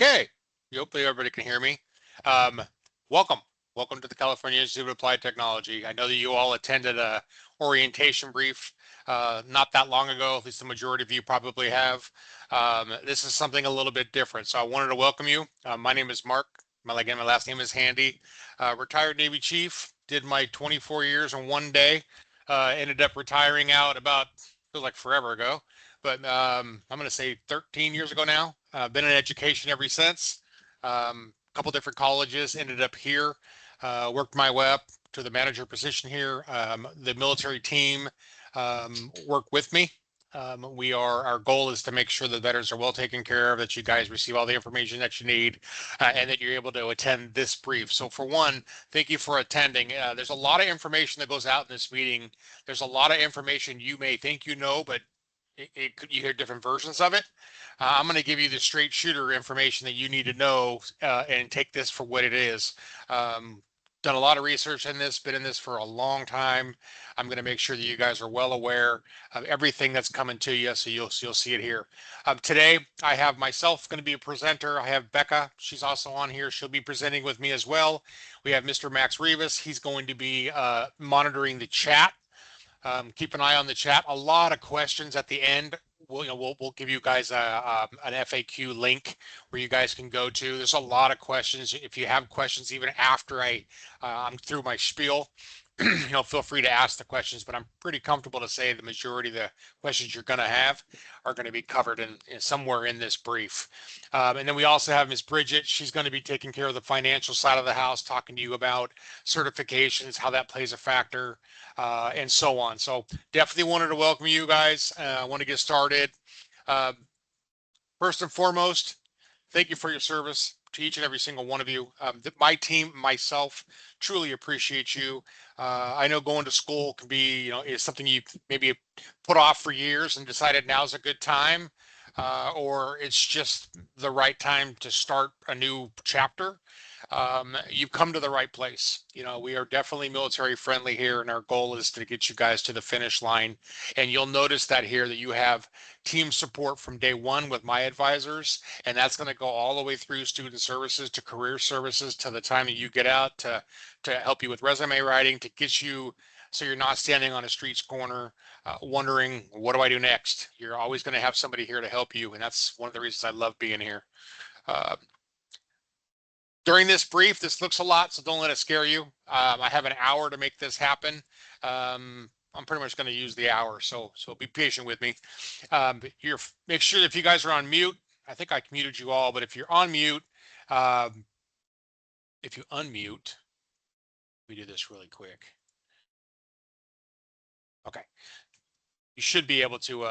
Okay, hopefully everybody can hear me. Um, welcome, welcome to the California Institute of Applied Technology. I know that you all attended a orientation brief not that long ago, at least the majority of you probably have. This is something a little bit different, so I wanted to welcome you. My name is Mark. Again, my last name is Handy. Retired Navy Chief, did my 24 years in one day. Ended up retiring out about, feels like forever ago. But I'm going to say 13 years ago now. Been in education ever since. A couple different colleges, ended up here, worked my way up to the manager position here. The military team work with me. Our goal is to make sure that veterans are well taken care of, that you guys receive all the information that you need, and that you're able to attend this brief. So for one, thank you for attending. There's a lot of information that goes out in this meeting. There's a lot of information you may think you know, but you hear different versions of it. I'm going to give you the straight shooter information that you need to know and take this for what it is. Done a lot of research in this, been in this for a long time. I'm going to make sure that you guys are well aware of everything that's coming to you, so you'll see it here. Today, I have myself going to be a presenter. I have Becca. She's also on here. She'll be presenting with me as well. We have Mr. Max Rivas. He's going to be monitoring the chat. Keep an eye on the chat. A lot of questions at the end. We'll give you guys an FAQ link where you guys can go to. There's a lot of questions. If you have questions, even after I'm through my spiel, feel free to ask the questions, but I'm pretty comfortable to say the majority of the questions you're going to have are going to be covered in somewhere in this brief. And then we also have Ms. Bridget. She's going to be taking care of the financial side of the house, talking to you about certifications, how that plays a factor, and so on. So definitely wanted to welcome you guys. I want to get started. First and foremost, thank you for your service to each and every single one of you. My team, myself, truly appreciate you. I know going to school can be, is something you maybe put off for years and decided now's a good time, or it's just the right time to start a new chapter. You've come to the right place. We are definitely military friendly here, and our goal is to get you guys to the finish line. And you'll notice that here that you have team support from day one with my advisors, and that's going to go all the way through student services to career services to the time that you get out to help you with resume writing, to get you so you're not standing on a street's corner wondering, what do I do next? You're always going to have somebody here to help you, and that's one of the reasons I love being here. During this brief, this looks a lot, so don't let it scare you. I have an hour to make this happen. I'm pretty much going to use the hour, so be patient with me. Make sure that if you guys are on mute, I think I muted you all, but if you're on mute, if you unmute, let me do this really quick. Okay, you should be able to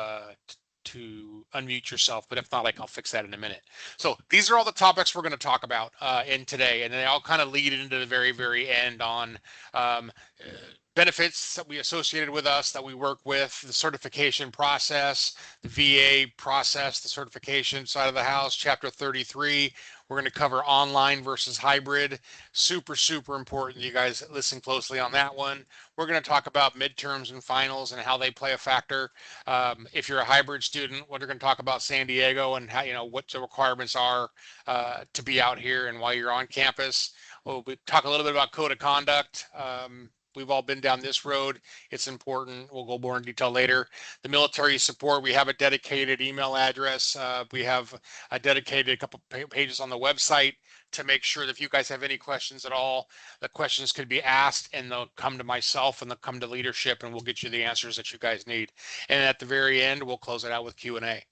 unmute yourself, but if not, I'll fix that in a minute. So these are all the topics we're going to talk about in today, and they all kind of lead into the very, very end on benefits that we associated with us, that we work with, the certification process, the VA process, the certification side of the house, chapter 33. We're going to cover online versus hybrid. Super, super important. You guys listen closely on that one. We're going to talk about midterms and finals and how they play a factor. If you're a hybrid student, we're going to talk about San Diego and how, what the requirements are to be out here and while you're on campus. We'll talk a little bit about code of conduct. We've all been down this road. It's important. We'll go more in detail later. The military support, we have a dedicated email address. We have a dedicated couple pages on the website to make sure that if you guys have any questions at all, the questions could be asked and they'll come to myself and they'll come to leadership and we'll get you the answers that you guys need. And at the very end, we'll close it out with Q&A.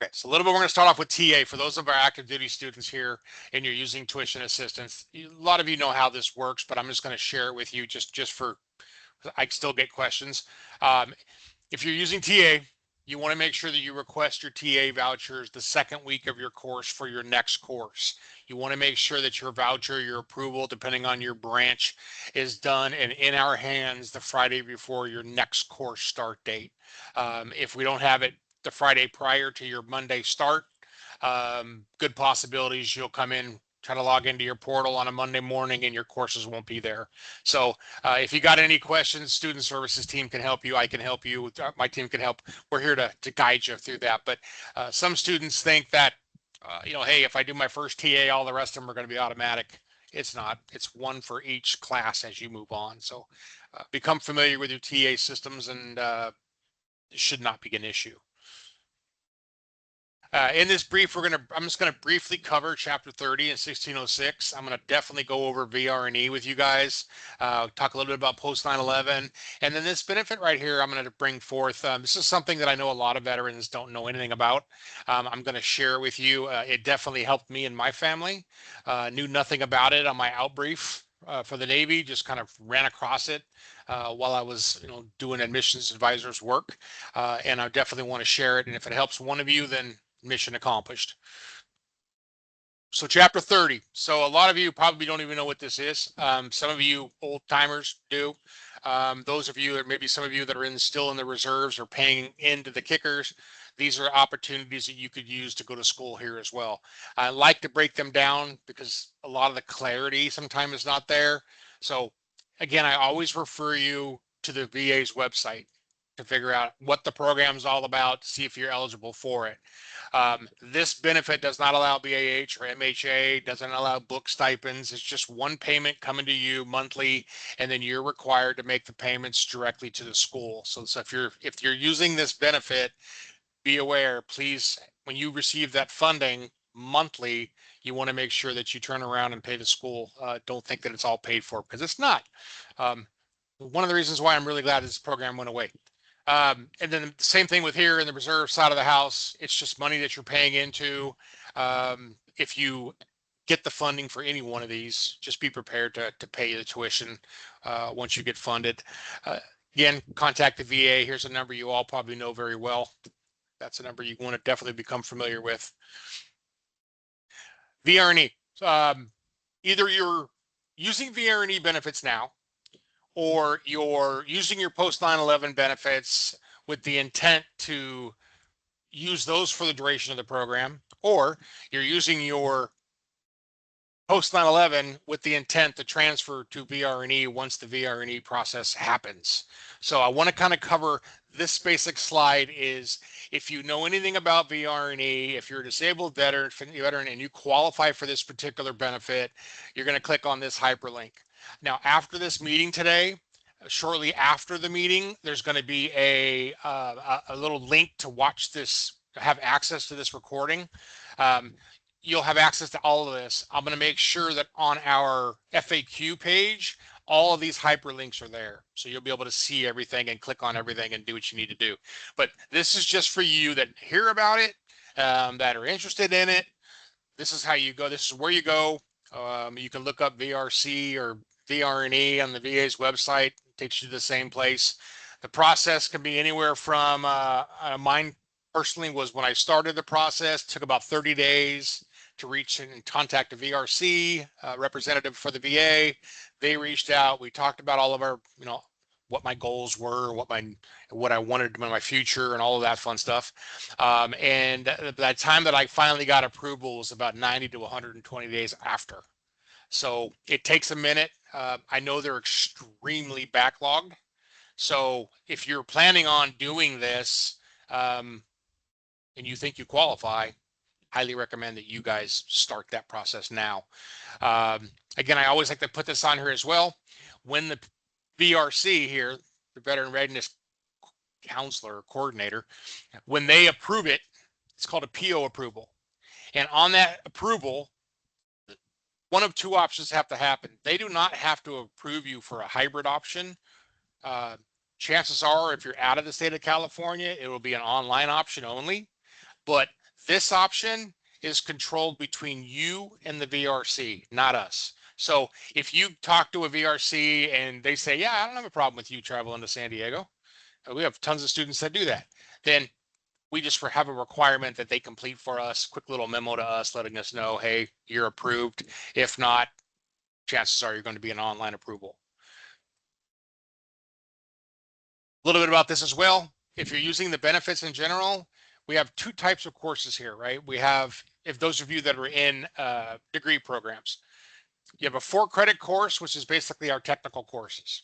Okay, so a little bit, we're going to start off with TA. For those of our active duty students here and you're using tuition assistance, a lot of you know how this works, but I'm just going to share it with you just for, I still get questions. If you're using TA, you want to make sure that you request your TA vouchers the second week of your course for your next course. You want to make sure that your voucher, your approval, depending on your branch, is done and in our hands the Friday before your next course start date. If we don't have it the Friday prior to your Monday start, good possibilities you'll come in, try to log into your portal on a Monday morning and your courses won't be there. So if you got any questions, student services team can help you. I can help you. My team can help. We're here to guide you through that. But some students think that hey, if I do my first TA, all the rest of them are going to be automatic. It's not. It's one for each class as you move on. So become familiar with your TA systems, and it should not be an issue. In this brief, I'm just gonna briefly cover chapter 30 and 1606. I'm gonna definitely go over VR&E with you guys, talk a little bit about post 9/11, and then this benefit right here, I'm gonna bring forth. This is something that I know a lot of veterans don't know anything about. I'm gonna share it with you. It definitely helped me and my family. Knew nothing about it on my out brief. For the Navy, just kind of ran across it while I was, doing admissions advisors work, and I definitely want to share it. And if it helps one of you, then mission accomplished. So chapter 30. So a lot of you probably don't even know what this is. Some of you old timers do. Those of you, or maybe some of you that are still in the reserves or paying into the kickers, these are opportunities that you could use to go to school here as well. I like to break them down because a lot of the clarity sometimes is not there. So again, I always refer you to the VA's website to figure out what the program is all about, to see if you're eligible for it. This benefit does not allow BAH or MHA, doesn't allow book stipends. It's just one payment coming to you monthly, and then you're required to make the payments directly to the school. So if you're using this benefit, be aware, please, when you receive that funding monthly, you want to make sure that you turn around and pay the school. Don't think that it's all paid for, because it's not. One of the reasons why I'm really glad this program went away. And then the same thing with here in the reserve side of the house. It's just money that you're paying into. If you get the funding for any one of these, just be prepared to pay the tuition once you get funded. Again, contact the VA. Here's a number you all probably know very well. That's a number you want to definitely become familiar with. VR&E. Either you're using VR&E benefits now, or you're using your post 9/11 benefits with the intent to use those for the duration of the program, or you're using your post 9/11 with the intent to transfer to VR&E once the VR&E process happens. So I want to kind of cover this basic slide. Is if you know anything about VR&E, if you're a disabled veteran and you qualify for this particular benefit, you're going to click on this hyperlink. Now, after this meeting today, shortly after the meeting, there's going to be a little link to watch this, have access to this recording. You'll have access to all of this. I'm going to make sure that on our FAQ page, all of these hyperlinks are there. So you'll be able to see everything and click on everything and do what you need to do. But this is just for you that hear about it, that are interested in it. This is how you go. This is where you go. You can look up VRC or VR&E on the VA's website. It takes you to the same place. The process can be anywhere from, mine personally was when I started the process, took about 30 days to reach and contact a VRC representative for the VA. They reached out. We talked about all of our, what my goals were, what I wanted in my future, and all of that fun stuff. And that time that I finally got approval was about 90 to 120 days after. So it takes a minute. I know they're extremely backlogged. So if you're planning on doing this and you think you qualify, highly recommend that you guys start that process now. Again, I always like to put this on here as well. When the VRC here, the Veteran Readiness Counselor or Coordinator, when they approve it, it's called a PO approval. And on that approval, one of two options have to happen. They do not have to approve you for a hybrid option. Chances are, if you're out of the state of California, it will be an online option only. But this option is controlled between you and the VRC, not us. So if you talk to a VRC and they say, yeah, I don't have a problem with you traveling to San Diego, we have tons of students that do that, then we just have a requirement that they complete for us, quick little memo to us letting us know, hey, you're approved. If not, chances are you're going to be an online approval. A little bit about this as well. If you're using the benefits in general, we have two types of courses here, right? We have, if those of you that are in degree programs, you have a 4-credit course, which is basically our technical courses.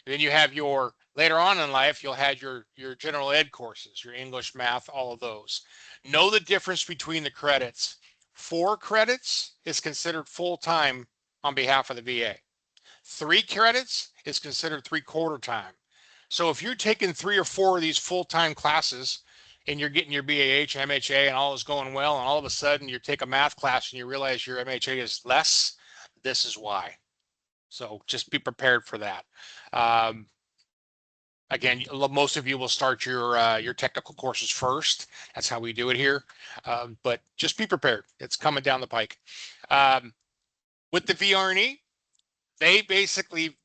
Then you have your, later on in life, you'll have your general ed courses, your English, math, all of those. Know the difference between the credits. 4 credits is considered full-time on behalf of the VA. 3 credits is considered 3/4 time. So if you're taking 3 or 4 of these full-time classes and you're getting your BAH, MHA, and all is going well, and all of a sudden you take a math class and you realize your MHA is less, this is why. So just be prepared for that. Um, Again, most of you will start your technical courses first. That's how we do it here. But just be prepared. It's coming down the pike. With the VRE, they basically,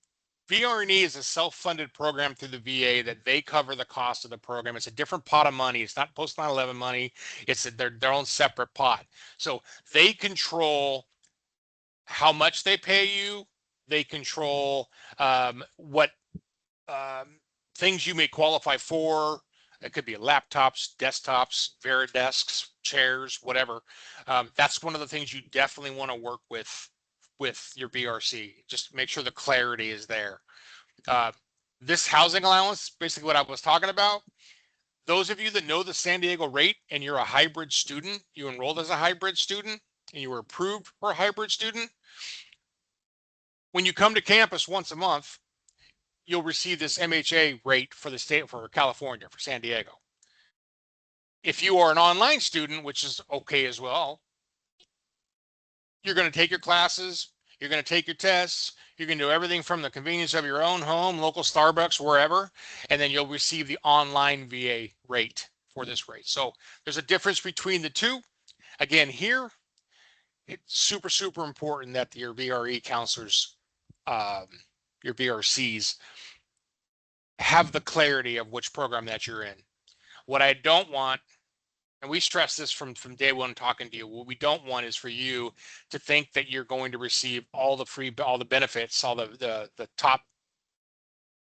VRE is a self-funded program through the VA that they cover the cost of the program. It's a different pot of money. It's not post 9/11 money. It's their own separate pot. So they control how much they pay you. They control what things you may qualify for. It could be laptops, desktops, Veridesks, chairs, whatever. That's one of the things you definitely want to work with your BRC. Just make sure the clarity is there. This housing allowance, basically what I was talking about, those of you that know the San Diego rate and you're a hybrid student, you enrolled as a hybrid student and you were approved for a hybrid student, when you come to campus once a month, you'll receive this MHA rate for the state, for California, for San Diego. If you are an online student, which is okay as well, you're going to take your classes, you're going to take your tests, you're going to do everything from the convenience of your own home, local Starbucks, wherever, and then you'll receive the online VA rate for this rate. So there's a difference between the two. Again, here, it's super, super important that your VRE counselors, your VRCs, have the clarity of which program that you're in. What I don't want, and we stress this from day one talking to you, what we don't want is for you to think that you're going to receive all the benefits, all the top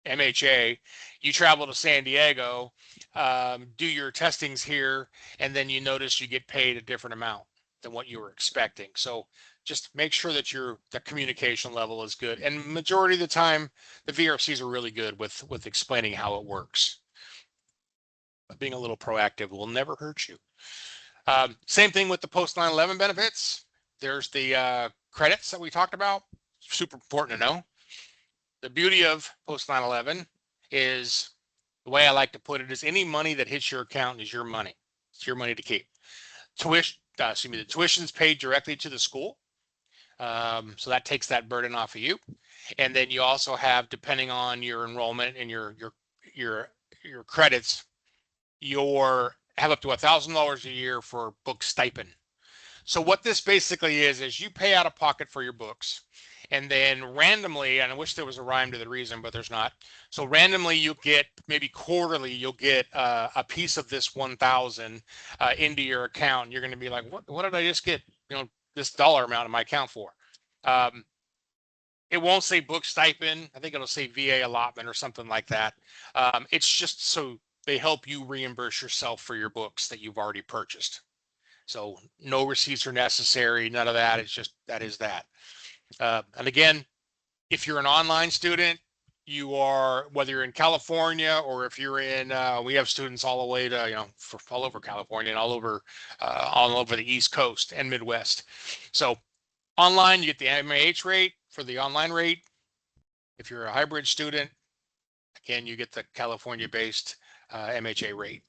MHA. You travel to San Diego, do your testings here, and then you notice you get paid a different amount than what you were expecting. So just make sure that the communication level is good. And majority of the time, the VRCs are really good with explaining how it works. But being a little proactive will never hurt you. Same thing with the post 9/11 benefits. There's the credits that we talked about. Super important to know. The beauty of post 9/11 is, the way I like to put it, is any money that hits your account is your money. It's your money to keep. The tuition is paid directly to the school. So that takes that burden off of you. And then you also have, depending on your enrollment and your credits, have up to $1,000 a year for book stipend. So what this basically is you pay out of pocket for your books, and then randomly, and I wish there was a rhyme to the reason, but there's not. So randomly, you get, maybe quarterly, you'll get a piece of this 1,000 into your account. You're going to be like, what did I just get? This dollar amount in my account for? It won't say book stipend. I think it'll say VA allotment or something like that. It's just so they help you reimburse yourself for your books that you've already purchased. So no receipts are necessary, none of that. It's just, that is that. And again, if you're an online student, you are, whether you're in California or if you're in, we have students all the way to, all over California and all over the East Coast and Midwest. So online, you get the MAH rate for the online rate. If you're a hybrid student, again, you get the California-based MHA rate.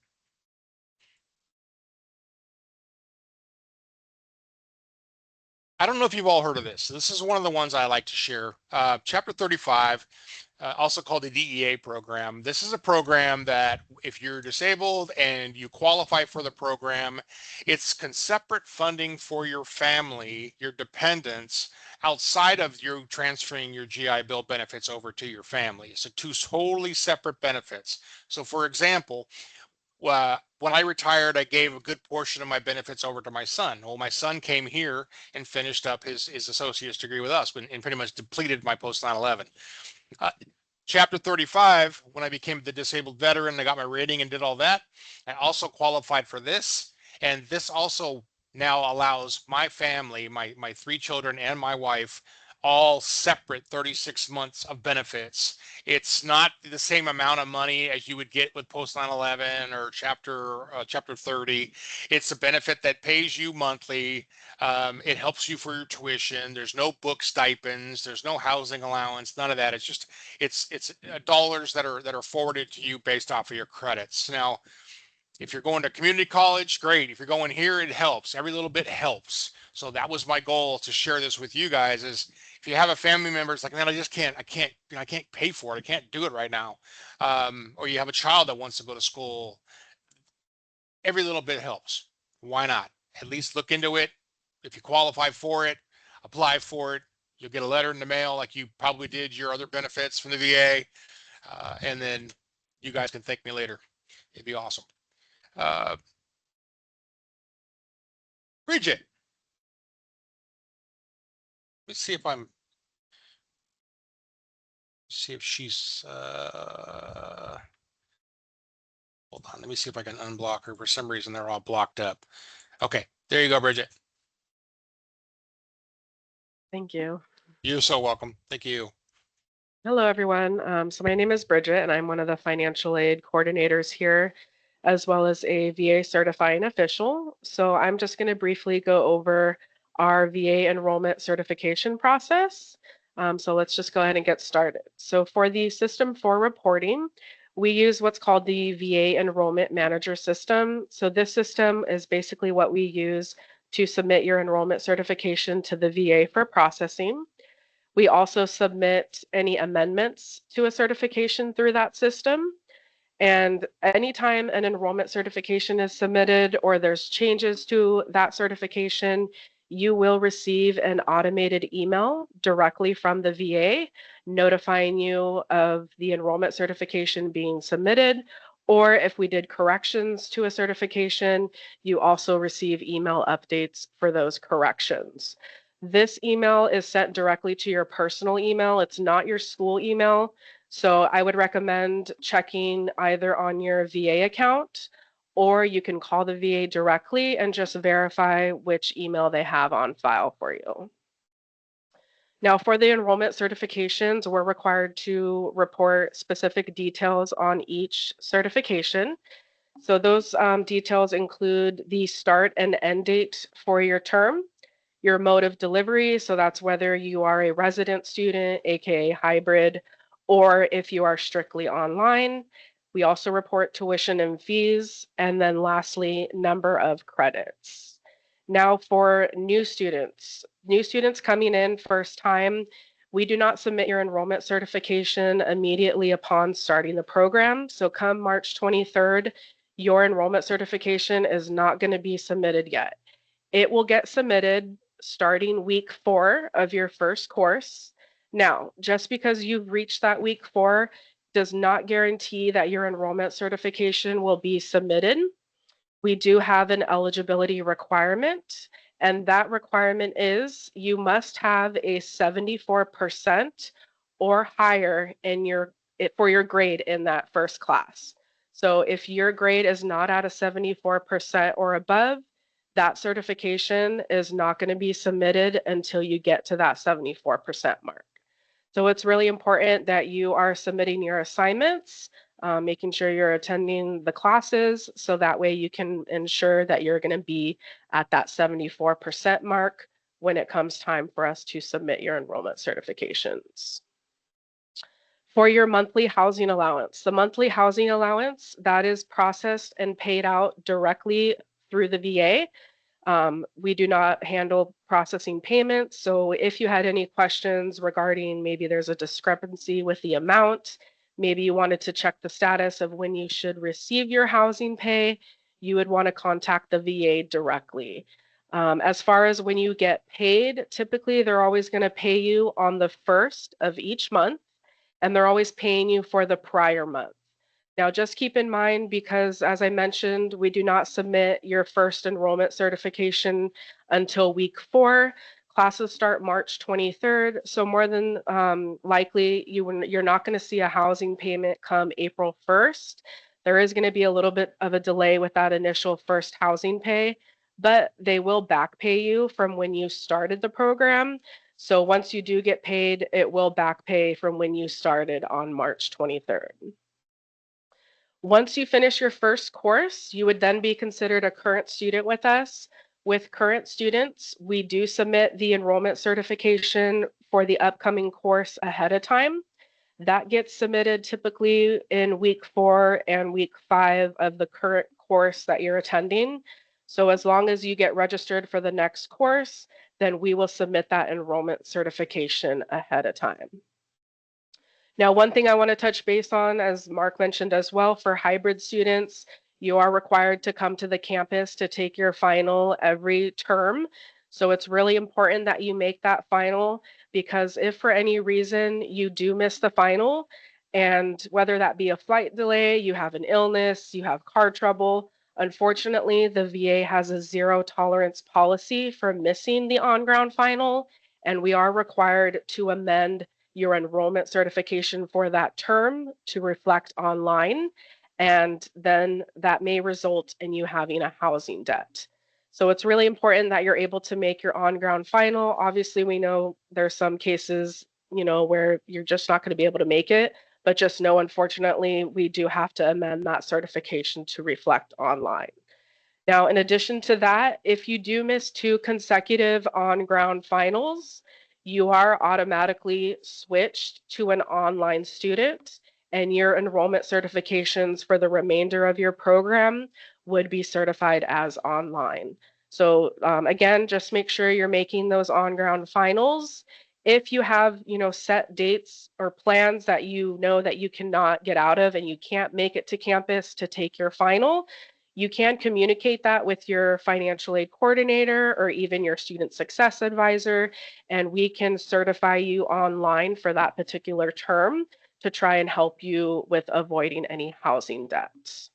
I don't know if you've all heard of this. This is one of the ones I like to share. Chapter 35, also called the DEA program. This is a program that if you're disabled and you qualify for the program, it's separate funding for your family, your dependents, outside of you transferring your GI Bill benefits over to your family. So 2 totally separate benefits. So for example, when I retired, I gave a good portion of my benefits over to my son. Well, my son came here and finished up his associate's degree with us, and pretty much depleted my post 9/11. Chapter 35, when I became the disabled veteran, I got my rating and did all that. I also qualified for this, and this also now allows my family, my 3 children and my wife, all separate 36 months of benefits. It's not the same amount of money as you would get with post 9/11 or chapter 30. It's a benefit that pays you monthly. It helps you for your tuition. There's no book stipends. There's no housing allowance. None of that. It's dollars that are forwarded to you based off of your credits. Now, if you're going to community college, great. If you're going here, it helps. Every little bit helps. So that was my goal to share this with you guys. Is if you have a family member, it's like, man, I can't pay for it. I can't do it right now. Or you have a child that wants to go to school. Every little bit helps. Why not? At least look into it. If you qualify for it, apply for it. You'll get a letter in the mail like you probably did your other benefits from the VA. And then you guys can thank me later. It'd be awesome. Uh, Bridget, let's see if she's, hold on. Let me see if I can unblock her. For some reason, they're all blocked up. Okay, there you go, Bridget. Thank you. You're so welcome. Thank you. Hello, everyone. So my name is Bridget, and I'm one of the financial aid coordinators here, as well as a VA certifying official. So I'm just going to briefly go over our VA enrollment certification process. So let's just go ahead and get started. So for the system for reporting, we use what's called the VA Enrollment Manager System. So this system is basically what we use to submit your enrollment certification to the VA for processing. We also submit any amendments to a certification through that system. And anytime an enrollment certification is submitted or there's changes to that certification, you will receive an automated email directly from the VA notifying you of the enrollment certification being submitted. Or if we did corrections to a certification, you also receive email updates for those corrections. This email is sent directly to your personal email. It's not your school email. So I would recommend checking either on your VA account or you can call the VA directly and just verify which email they have on file for you. Now, for the enrollment certifications, we're required to report specific details on each certification. So those details include the start and end date for your term, your mode of delivery, so that's whether you are a resident student, aka hybrid, or if you are strictly online. We also report tuition and fees, and then lastly, number of credits. Now for new students coming in first time, we do not submit your enrollment certification immediately upon starting the program. So come March 23rd, your enrollment certification is not going to be submitted yet. It will get submitted starting week 4 of your first course. Now, just because you've reached that week 4 does not guarantee that your enrollment certification will be submitted. We do have an eligibility requirement, and that requirement is you must have a 74% or higher for your grade in that first class. So if your grade is not at a 74% or above, that certification is not going to be submitted until you get to that 74% mark. So it's really important that you are submitting your assignments, making sure you're attending the classes, so that way you can ensure that you're going to be at that 74% mark when it comes time for us to submit your enrollment certifications. For your monthly housing allowance, the monthly housing allowance that is processed and paid out directly through the VA. We do not handle processing payments. So if you had any questions regarding maybe there's a discrepancy with the amount, maybe you wanted to check the status of when you should receive your housing pay, you would want to contact the VA directly. As far as when you get paid, typically they're always going to pay you on the first of each month, and they're always paying you for the prior month. Now, just keep in mind, because as I mentioned, we do not submit your first enrollment certification until week 4. Classes start March 23rd, so more than likely you're not going to see a housing payment come April 1st. There is going to be a little bit of a delay with that initial first housing pay, but they will back pay you from when you started the program. So once you do get paid, it will back pay from when you started on March 23rd. Once you finish your first course, you would then be considered a current student with us. With current students, we do submit the enrollment certification for the upcoming course ahead of time. That gets submitted typically in week 4 and week 5 of the current course that you're attending. So as long as you get registered for the next course, then we will submit that enrollment certification ahead of time. Now, one thing I want to touch base on, as Mark mentioned as well, for hybrid students, you are required to come to the campus to take your final every term. So it's really important that you make that final, because if for any reason you do miss the final, and whether that be a flight delay, you have an illness, you have car trouble, unfortunately, the VA has a zero tolerance policy for missing the on-ground final, and we are required to amend your enrollment certification for that term to reflect online, and then that may result in you having a housing debt. So it's really important that you're able to make your on-ground final. Obviously, we know there's some cases, where you're just not going to be able to make it, but just know, unfortunately, we do have to amend that certification to reflect online. Now, in addition to that, if you do miss 2 consecutive on-ground finals, you are automatically switched to an online student, and your enrollment certifications for the remainder of your program would be certified as online. So again, just make sure you're making those on-ground finals. If you have, set dates or plans that you know that you cannot get out of and you can't make it to campus to take your final, you can communicate that with your financial aid coordinator or even your student success advisor, and we can certify you online for that particular term to try and help you with avoiding any housing debts.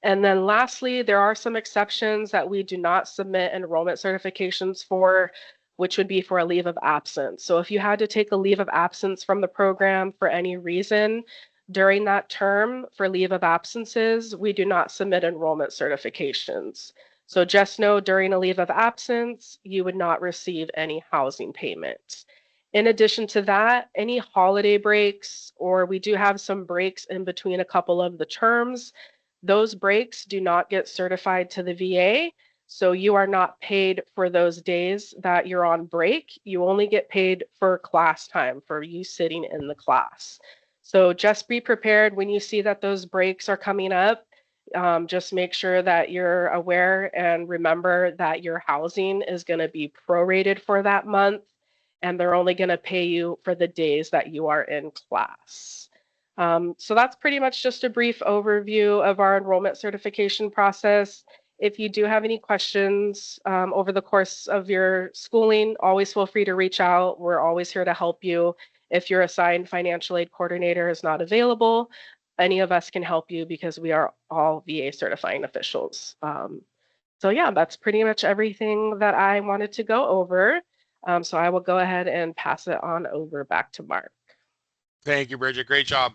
And then lastly, there are some exceptions that we do not submit enrollment certifications for, which would be for a leave of absence. So if you had to take a leave of absence from the program for any reason during that term for leave of absences, we do not submit enrollment certifications. So just know during a leave of absence, you would not receive any housing payments. In addition to that, any holiday breaks, or we do have some breaks in between a couple of the terms, those breaks do not get certified to the VA, so you are not paid for those days that you're on break. You only get paid for class time, for you sitting in the class. So just be prepared when you see that those breaks are coming up. Just make sure that you're aware and remember that your housing is going to be prorated for that month, and they're only going to pay you for the days that you are in class. So that's pretty much just a brief overview of our enrollment certification process. If you do have any questions over the course of your schooling, always feel free to reach out. We're always here to help you. If your assigned financial aid coordinator is not available, any of us can help you because we are all VA certifying officials. So yeah, that's pretty much everything that I wanted to go over. So I will go ahead and pass it on over back to Mark. Thank you, Bridget. Great job.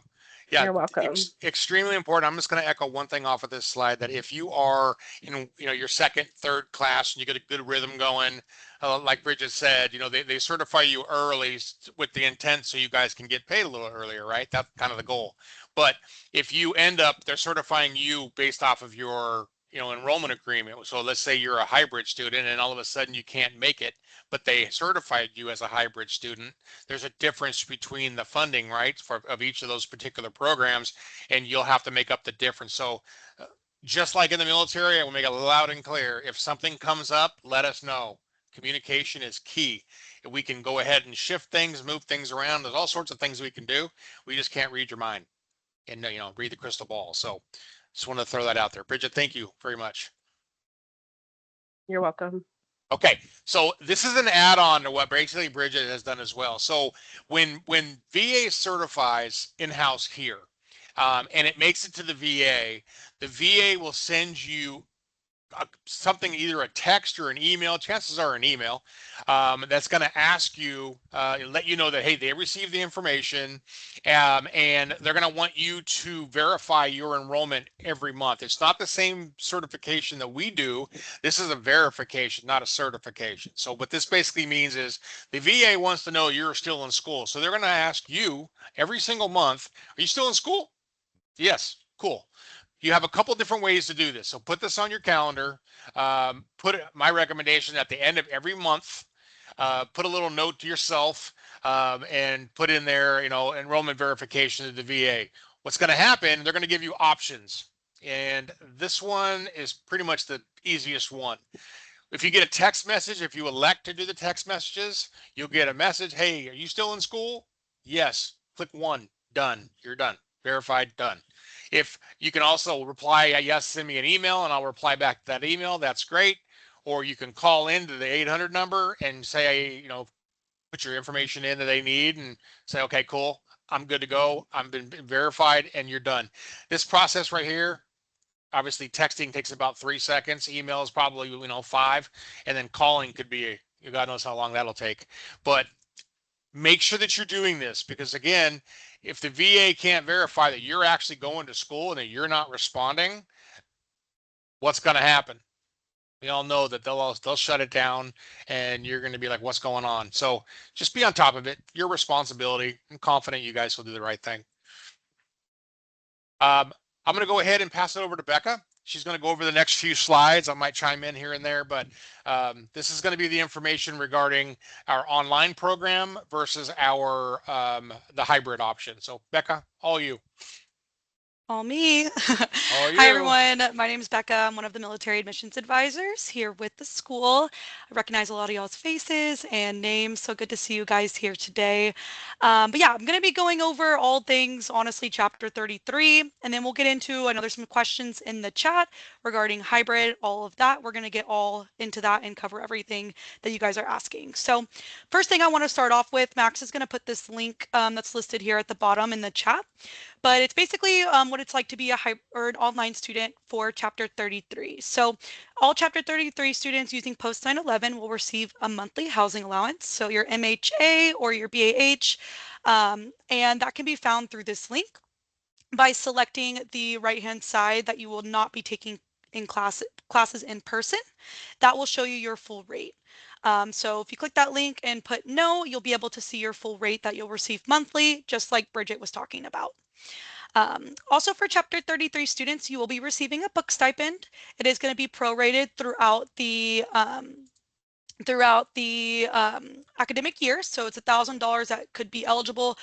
Yeah, You're welcome. extremely important. I'm just going to echo one thing off of this slide, that if you are in, your second, third class and you get a good rhythm going, like Bridget said, they certify you early with the intent so you guys can get paid a little earlier, right? That's kind of the goal. But if you end up, they're certifying you based off of your, enrollment agreement. So let's say you're a hybrid student and all of a sudden you can't make it, but they certified you as a hybrid student. There's a difference between the funding, right, of each of those particular programs, and you'll have to make up the difference. So just like in the military, I will make it loud and clear. If something comes up, let us know. Communication is key. We can go ahead and shift things, move things around. There's all sorts of things we can do. We just can't read your mind and, read the crystal ball. So just want to throw that out there. Bridget, thank you very much. You're welcome. Okay, so this is an add-on to what basically Bridget has done as well. So when VA certifies in-house here, and it makes it to the VA will send you something, either a text or an email. Chances are an email, that's going to ask you, let you know that, hey, they received the information, and they're going to want you to verify your enrollment every month. It's not the same certification that we do. This is a verification, not a certification. So what this basically means is the VA wants to know you're still in school. So they're going to ask you every single month, are you still in school? Yes, cool. You have a couple different ways to do this. So put this on your calendar. My recommendation at the end of every month, put a little note to yourself, and put in there, enrollment verification to the VA. What's going to happen? They're going to give you options. And this one is pretty much the easiest one. If you get a text message, if you elect to do the text messages, you'll get a message. Hey, are you still in school? Yes. Click one. Done. You're done. Verified. Done. If you can also reply, yes, send me an email and I'll reply back to that email. That's great. Or you can call into the 800 number and say, put your information in that they need and say, okay, cool. I'm good to go. I've been verified and you're done. This process right here, obviously texting takes about 3 seconds. Email is probably, 5. And then calling could be, God knows how long that'll take. But make sure that you're doing this, because again, if the VA can't verify that you're actually going to school and that you're not responding, what's going to happen? We all know that they'll shut it down, and you're going to be like, what's going on? So just be on top of it. Your responsibility. I'm confident you guys will do the right thing. I'm going to go ahead and pass it over to Becca. She's going to go over the next few slides. I might chime in here and there, but this is going to be the information regarding our online program versus our the hybrid option. So Becca, all you. All me. All Hi, you. everyone. My name is Becca. I'm one of the military admissions advisors here with the school. I recognize a lot of y'all's faces and names, so good to see you guys here today. But yeah, I'm going to be going over all things, honestly, chapter 33, and then we'll get into, I know there's some questions in the chat regarding hybrid, all of that. We're going to get all into that and cover everything that you guys are asking. So first thing I want to start off with, Max is going to put this link that's listed here at the bottom in the chat. But it's basically what it's like to be an online student for Chapter 33. So all Chapter 33 students using post 9/11 will receive a monthly housing allowance. So your MHA or your BAH, and that can be found through this link by selecting the right-hand side that you will not be taking in classes in person. That will show you your full rate. So if you click that link and put no, you'll be able to see your full rate that you'll receive monthly, just like Bridget was talking about. Also for Chapter 33 students, you will be receiving a book stipend. It is going to be prorated throughout the academic year. So it's $1,000 that could be eligible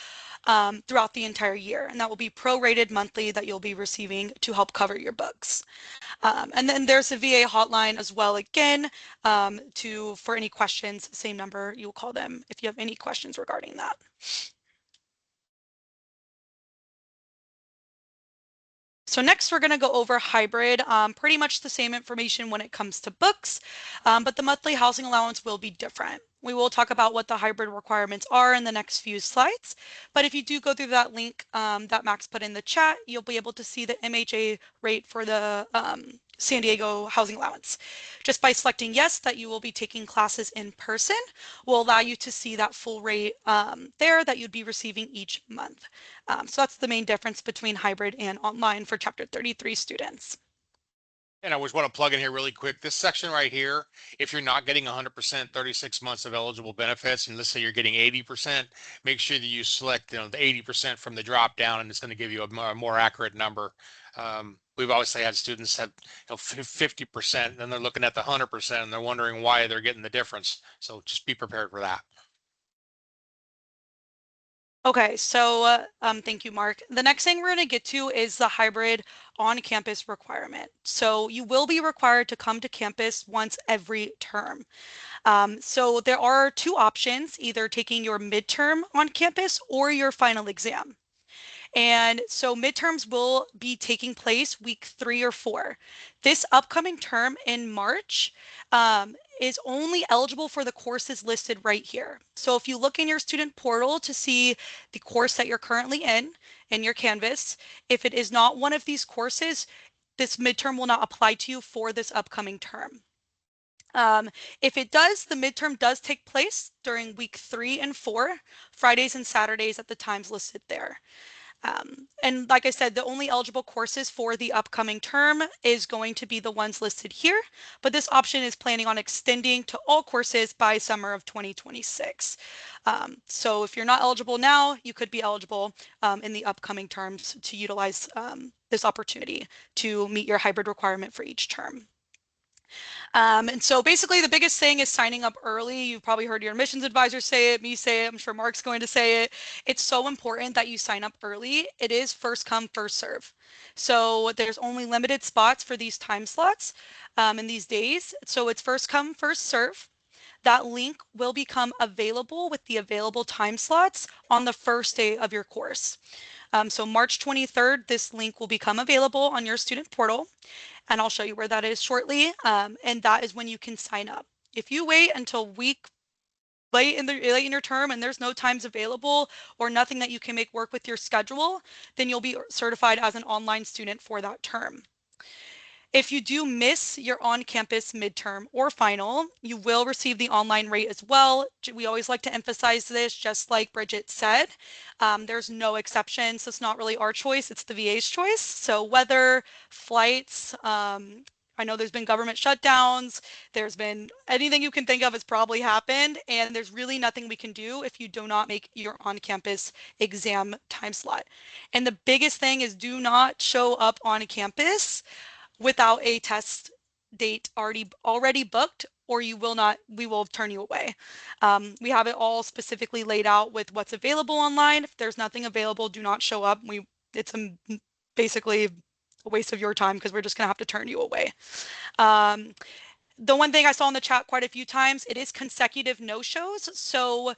throughout the entire year. And that will be prorated monthly that you'll be receiving to help cover your books. And then there's a VA hotline as well, again, for any questions, same number, you will call them if you have any questions regarding that. So next we're going to go over hybrid, pretty much the same information when it comes to books, but the monthly housing allowance will be different. We will talk about what the hybrid requirements are in the next few slides, but if you do go through that link that Max put in the chat, you'll be able to see the MHA rate for the San Diego housing allowance. Just by selecting yes, that you will be taking classes in person, will allow you to see that full rate there that you'd be receiving each month. So that's the main difference between hybrid and online for Chapter 33 students. And I just want to plug in here really quick. This section right here, if you're not getting 100%, 36 months of eligible benefits, and let's say you're getting 80%, make sure that you select, the 80% from the drop down, and it's going to give you a more accurate number. We've obviously had students have 50%, and then they're looking at the 100%, and they're wondering why they're getting the difference. So just be prepared for that. Okay, so thank you, Mark. The next thing we're going to get to is the hybrid on-campus requirement. So you will be required to come to campus once every term. So there are two options, either taking your midterm on campus or your final exam. And so midterms will be taking place week 3 or 4. This upcoming term in March is only eligible for the courses listed right here. So if you look in your student portal to see the course that you're currently in your Canvas, if it is not one of these courses, this midterm will not apply to you for this upcoming term. If it does, the midterm does take place during week 3 and 4, Fridays and Saturdays at the times listed there. And like I said, the only eligible courses for the upcoming term is going to be the ones listed here, but this option is planning on extending to all courses by summer of 2026. So if you're not eligible now, you could be eligible in the upcoming terms to utilize this opportunity to meet your hybrid requirement for each term. And so basically the biggest thing is signing up early. You've probably heard your admissions advisor say it, me say it, I'm sure Mark's going to say it. It's so important that you sign up early. It is first come, first serve. So there's only limited spots for these time slots in these days. So it's first come, first serve. That link will become available with the available time slots on the first day of your course. So March 23rd, this link will become available on your student portal, and I'll show you where that is shortly. And that is when you can sign up. If you wait until late in your term and there's no times available or nothing that you can make work with your schedule, then you'll be certified as an online student for that term. If you do miss your on-campus midterm or final, you will receive the online rate as well. We always like to emphasize this, just like Bridget said. There's no exceptions. It's not really our choice, it's the VA's choice. So weather, flights, I know there's been government shutdowns, there's been anything you can think of has probably happened, and there's really nothing we can do if you do not make your on-campus exam time slot. And the biggest thing is do not show up on campus without a test date already booked, or we will turn you away. We have it all specifically laid out with what's available online. If there's nothing available, do not show up. It's basically a waste of your time because we're just gonna have to turn you away. The one thing I saw in the chat quite a few times, it is consecutive no-shows. So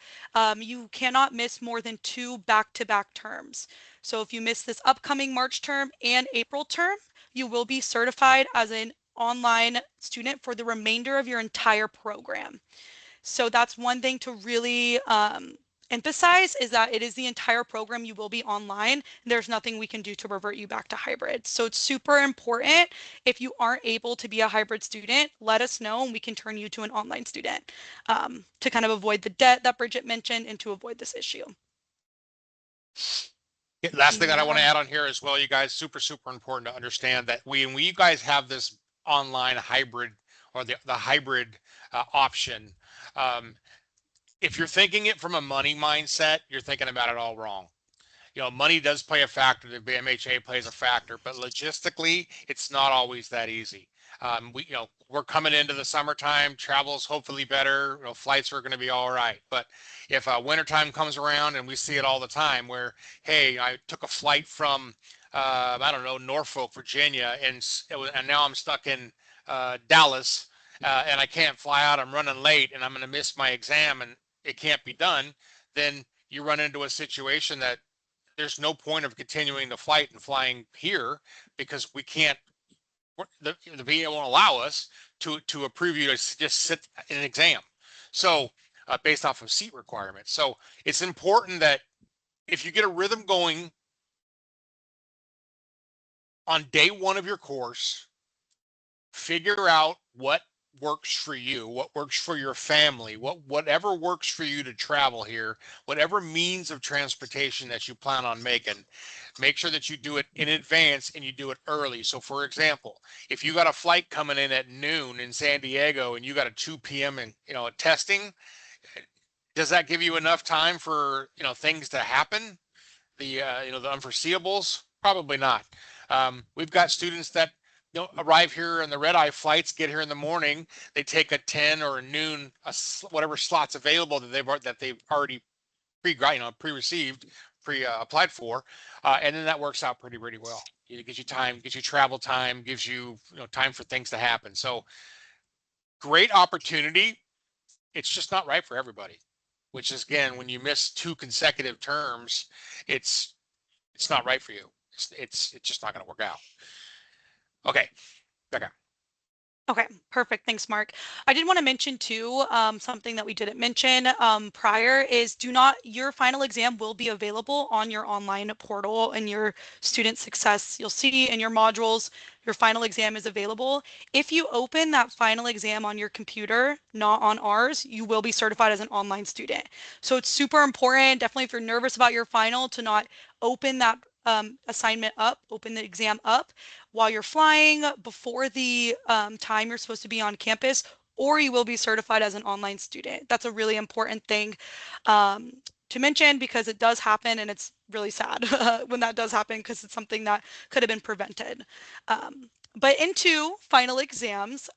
you cannot miss more than 2 back-to-back terms. So if you miss this upcoming March term and April term, you will be certified as an online student for the remainder of your entire program. So that's one thing to really emphasize, is that it is the entire program you will be online. There's nothing we can do to revert you back to hybrid. So it's super important. If you aren't able to be a hybrid student, let us know and we can turn you to an online student to kind of avoid the debt that Bridget mentioned and to avoid this issue. Last thing that I want to add on here as well, you guys, super important to understand that when you guys have this online hybrid or the hybrid option, if you're thinking it from a money mindset, you're thinking about it all wrong. You know, money does play a factor. The MHA plays a factor, but logistically, it's not always that easy. We're coming into the summertime. Travel's hopefully better. You know, flights are going to be all right. But if wintertime comes around, and we see it all the time, where hey, I took a flight from I don't know, Norfolk, Virginia, and now I'm stuck in Dallas, and I can't fly out. I'm running late, and I'm going to miss my exam, and it can't be done. Then you run into a situation that there's no point of continuing the flight and flying here because we can't. The VA won't allow us to approve you to just sit in an exam. So based off of seat requirements. So it's important that if you get a rhythm going on day 1 of your course, figure out what works for you, what works for your family, whatever works for you to travel here, whatever means of transportation that you plan on making, make sure that you do it in advance and you do it early. So for example, if you got a flight coming in at noon in San Diego and you got a 2 p.m. and testing, does that give you enough time for things to happen? The unforeseeables? Probably not. We've got students that arrive here on the red eye flights, get here in the morning, they take a 10 or a noon, whatever slots available that they've already pre-received, applied for, and then that works out pretty well. It gives you time, gives you travel time, gives you time for things to happen. So great opportunity. It's just not right for everybody. Which is, again, when you miss 2 consecutive terms, it's not right for you. It's just not going to work out. Okay, back up. Okay, perfect. Thanks, Mark. I did want to mention too, something that we didn't mention prior is your final exam will be available on your online portal and your student success. You'll see in your modules, your final exam is available. If you open that final exam on your computer, not on ours, you will be certified as an online student. So it's super important, definitely if you're nervous about your final, to not open that assignment up, open the exam up while you're flying before the time you're supposed to be on campus, or you will be certified as an online student. That's a really important thing um, to mention because it does happen and it's really sad when that does happen because it's something that could have been prevented. But into final exams,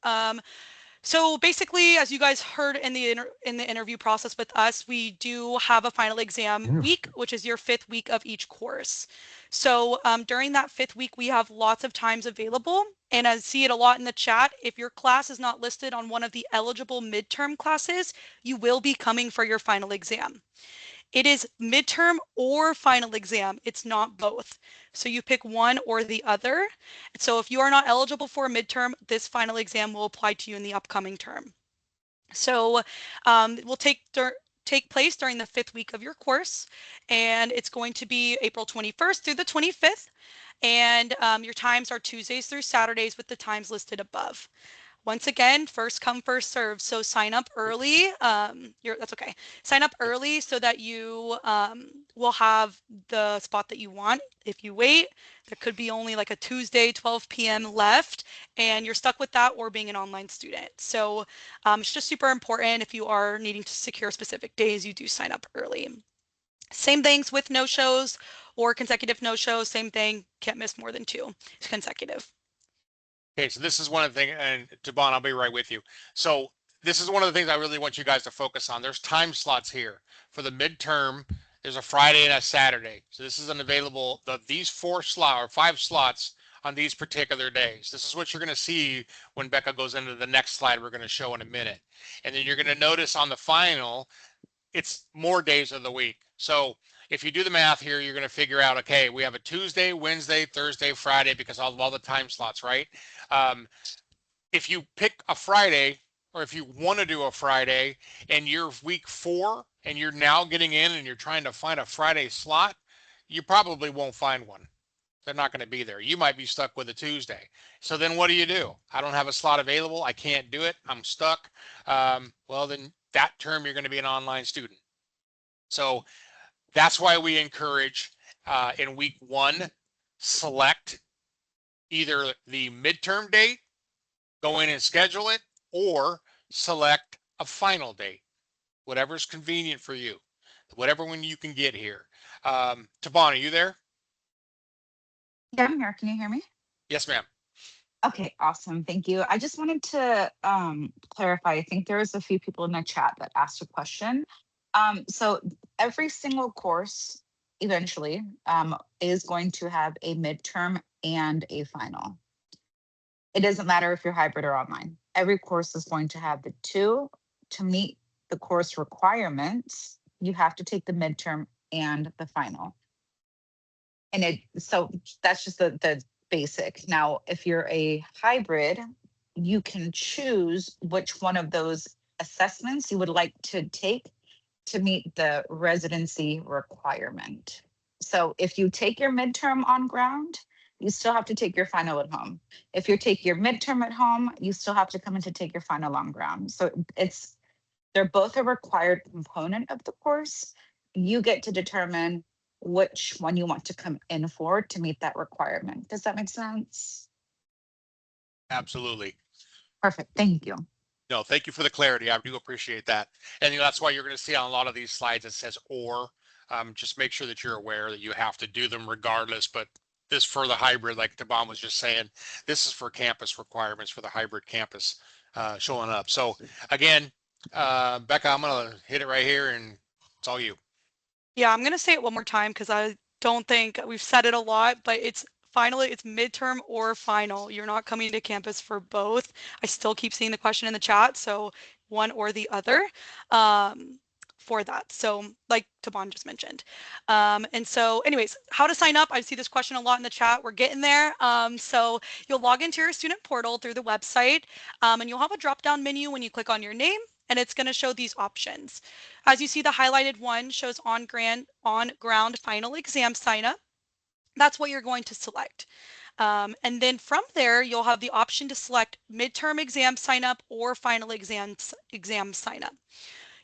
so basically, as you guys heard in the interview process with us, we do have a final exam week, which is your 5th week of each course. So during that 5th week, we have lots of times available. And I see it a lot in the chat. If your class is not listed on one of the eligible midterm classes, you will be coming for your final exam. It is midterm or final exam. It's not both. So you pick one or the other. So if you are not eligible for a midterm, this final exam will apply to you in the upcoming term. So it will take place during the 5th week of your course, and it's going to be April 21st through the 25th. And your times are Tuesdays through Saturdays with the times listed above. Once again, first come, first serve. So sign up early. That's okay. Sign up early so that you will have the spot that you want. If you wait, there could be only like a Tuesday, 12 p.m. left, and you're stuck with that or being an online student. So it's just super important if you are needing to secure specific days, you do sign up early. Same things with no-shows or consecutive no-shows. Same thing, can't miss more than 2 consecutive. Okay, so this is one of the things, and Tabon, I'll be right with you. So this is one of the things I really want you guys to focus on. There's time slots here for the midterm. There's a Friday and a Saturday. So this is an available, these 5 slots on these particular days. This is what you're going to see when Becca goes into the next slide we're going to show in a minute. And then you're going to notice on the final, it's more days of the week. So if you do the math here, you're going to figure out, okay, we have a Tuesday, Wednesday, Thursday, Friday, because of all the time slots, right? If you pick a Friday, or if you want to do a Friday and you're week 4 and you're now getting in and you're trying to find a Friday slot, you probably won't find one. They're not going to be there. You might be stuck with a Tuesday. So then what do? I don't have a slot available. I can't do it. I'm stuck. Well, then that term you're going to be an online student. So that's why we encourage in week 1, select either the midterm date, go in and schedule it, or select a final date, whatever's convenient for you, whatever one you can get here. Tabon, are you there? Yeah, I'm here. Can you hear me? Yes, ma'am. Okay, awesome. Thank you. I just wanted to clarify. I think there was a few people in the chat that asked a question. So every single course eventually is going to have a midterm and a final. It doesn't matter if you're hybrid or online. Every course is going to have the two. To meet the course requirements, you have to take the midterm and the final. And so that's just the basic. Now, if you're a hybrid, you can choose which one of those assessments you would like to take to meet the residency requirement. So if you take your midterm on ground, you still have to take your final at home. If you take your midterm at home, you still have to come in to take your final on ground. So they're both a required component of the course. You get to determine which one you want to come in for to meet that requirement. Does that make sense? Absolutely. Perfect. Thank you. No, thank you for the clarity. I do appreciate that. And that's why you're going to see on a lot of these slides, it says or. Just make sure that you're aware that you have to do them regardless. But this for the hybrid, like Tabon was just saying, this is for campus requirements for the hybrid campus showing up. So again, Becca, I'm going to hit it right here and it's all you. Yeah, I'm going to say it one more time because I don't think we've said it a lot, but it's midterm or final. You're not coming to campus for both. I still keep seeing the question in the chat, so one or the other. for that. So like Taban just mentioned. And so anyways, how to sign up? I see this question a lot in the chat. We're getting there. So you'll log into your student portal through the website, and you'll have a drop-down menu when you click on your name, and it's going to show these options. As you see, the highlighted one shows on-ground final exam sign up. That's what you're going to select. And then from there, you'll have the option to select midterm exam sign up or final exam sign up.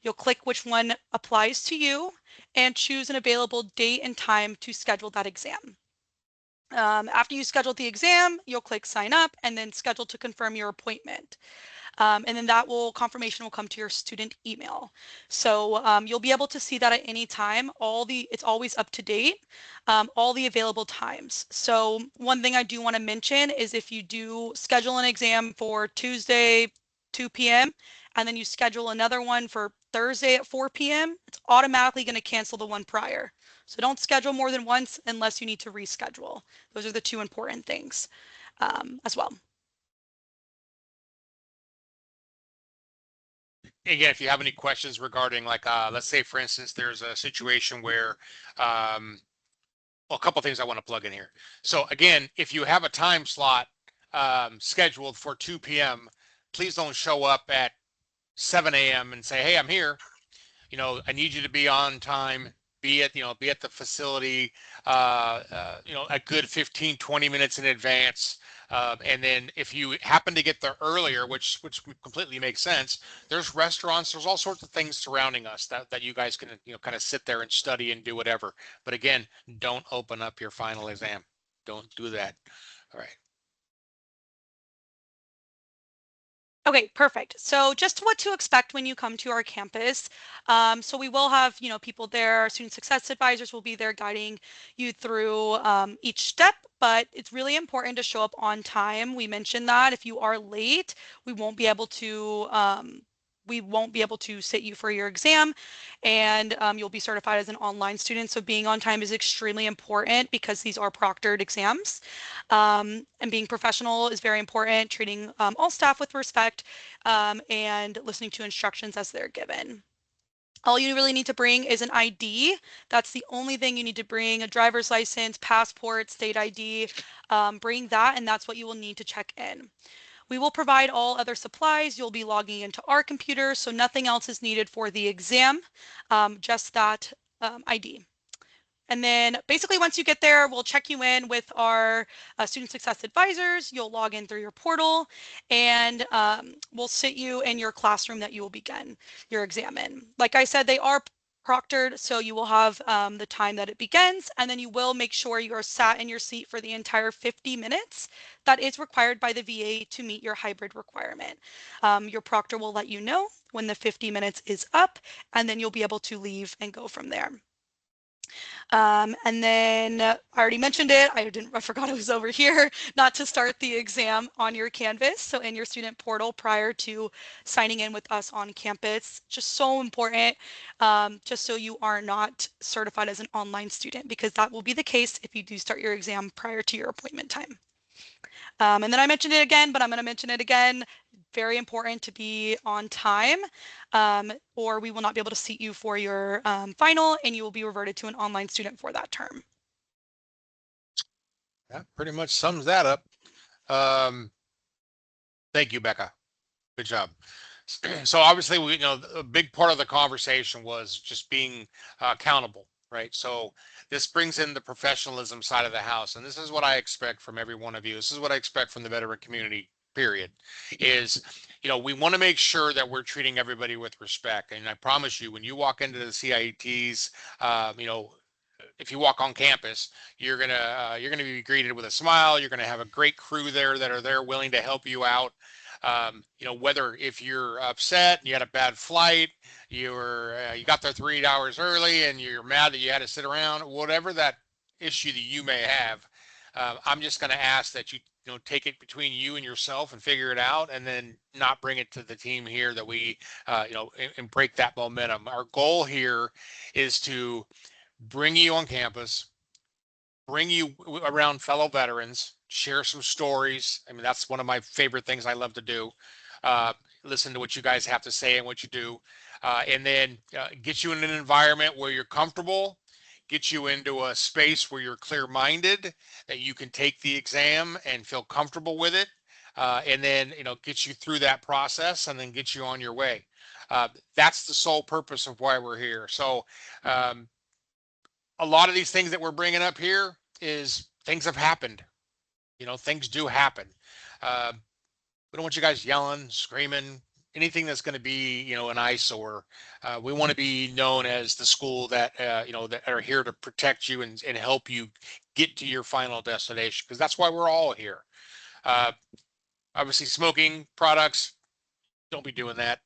You'll click which one applies to you and choose an available date and time to schedule that exam. After you schedule the exam, you'll click sign up and then schedule to confirm your appointment. And then confirmation will come to your student email. So you'll be able to see that at any time. It's always up to date, all the available times. So one thing I do want to mention is if you do schedule an exam for Tuesday, 2 p.m., and then you schedule another one for Thursday at 4 p.m., it's automatically going to cancel the one prior. So don't schedule more than once unless you need to reschedule. Those are the two important things as well. Again, if you have any questions regarding, like, let's say, for instance, there's a situation where, well, a couple things I want to plug in here. So again, if you have a time slot scheduled for 2 p.m., please don't show up at 7 a.m. and say, hey, I'm here. I need you to be on time, be at the facility, a good 15, 20 minutes in advance. And then if you happen to get there earlier, which completely makes sense, there's restaurants, there's all sorts of things surrounding us that you guys can, kind of sit there and study and do whatever. But again, don't open up your final exam. Don't do that. All right. Okay, perfect. So just what to expect when you come to our campus. So we will have, people there, student success advisors will be there guiding you through each step, but it's really important to show up on time. We mentioned that if you are late, we won't be able to sit you for your exam, and you'll be certified as an online student. So being on time is extremely important because these are proctored exams. And being professional is very important, treating all staff with respect, and listening to instructions as they're given. All you really need to bring is an ID. That's the only thing you need to bring: a driver's license, passport, state ID. Bring that, and that's what you will need to check in. We will provide all other supplies. You'll be logging into our computer, so nothing else is needed for the exam, just that ID. And then basically once you get there, we'll check you in with our student success advisors. You'll log in through your portal, and we'll sit you in your classroom that you will begin your exam in. Like I said, they are proctored, so you will have the time that it begins, and then you will make sure you are sat in your seat for the entire 50 minutes. That is required by the VA to meet your hybrid requirement. Your proctor will let you know when the 50 minutes is up, and then you'll be able to leave and go from there. And then I already mentioned it. I forgot it was over here, not to start the exam on your Canvas. So in your student portal prior to signing in with us on campus, just so important, just so you are not certified as an online student, because that will be the case if you do start your exam prior to your appointment time. And then I mentioned it again, but I'm going to mention it again. Very important to be on time, or we will not be able to seat you for your final, and you will be reverted to an online student for that term. That pretty much sums that up. Thank you, Becca. Good job. So obviously, a big part of the conversation was just being accountable, right? So this brings in the professionalism side of the house, and this is what I expect from every one of you. This is what I expect from the veteran community, period, is, we want to make sure that we're treating everybody with respect. And I promise you, when you walk into the CIETs, if you walk on campus, you're gonna be greeted with a smile. You're gonna have a great crew there that are there willing to help you out. Whether if you're upset, you had a bad flight, you got there 3 hours early, and you're mad that you had to sit around, whatever that issue that you may have, I'm just going to ask that you take it between you and yourself and figure it out, and then not bring it to the team here, that we and break that momentum. Our goal here is to bring you on campus, bring you around fellow veterans, share some stories. I mean, that's one of my favorite things I love to do. listen to what you guys have to say and what you do, and then get you in an environment where you're comfortable, get you into a space where you're clear-minded, that you can take the exam and feel comfortable with it, and then get you through that process and then get you on your way. That's the sole purpose of why we're here. So um, a lot of these things that we're bringing up here is things have happened. Things do happen. Uh, we don't want you guys yelling, screaming, anything that's going to be, an eyesore. We want to be known as the school that, that are here to protect you and help you get to your final destination, because that's why we're all here. Uh, Obviously, smoking products, don't be doing that.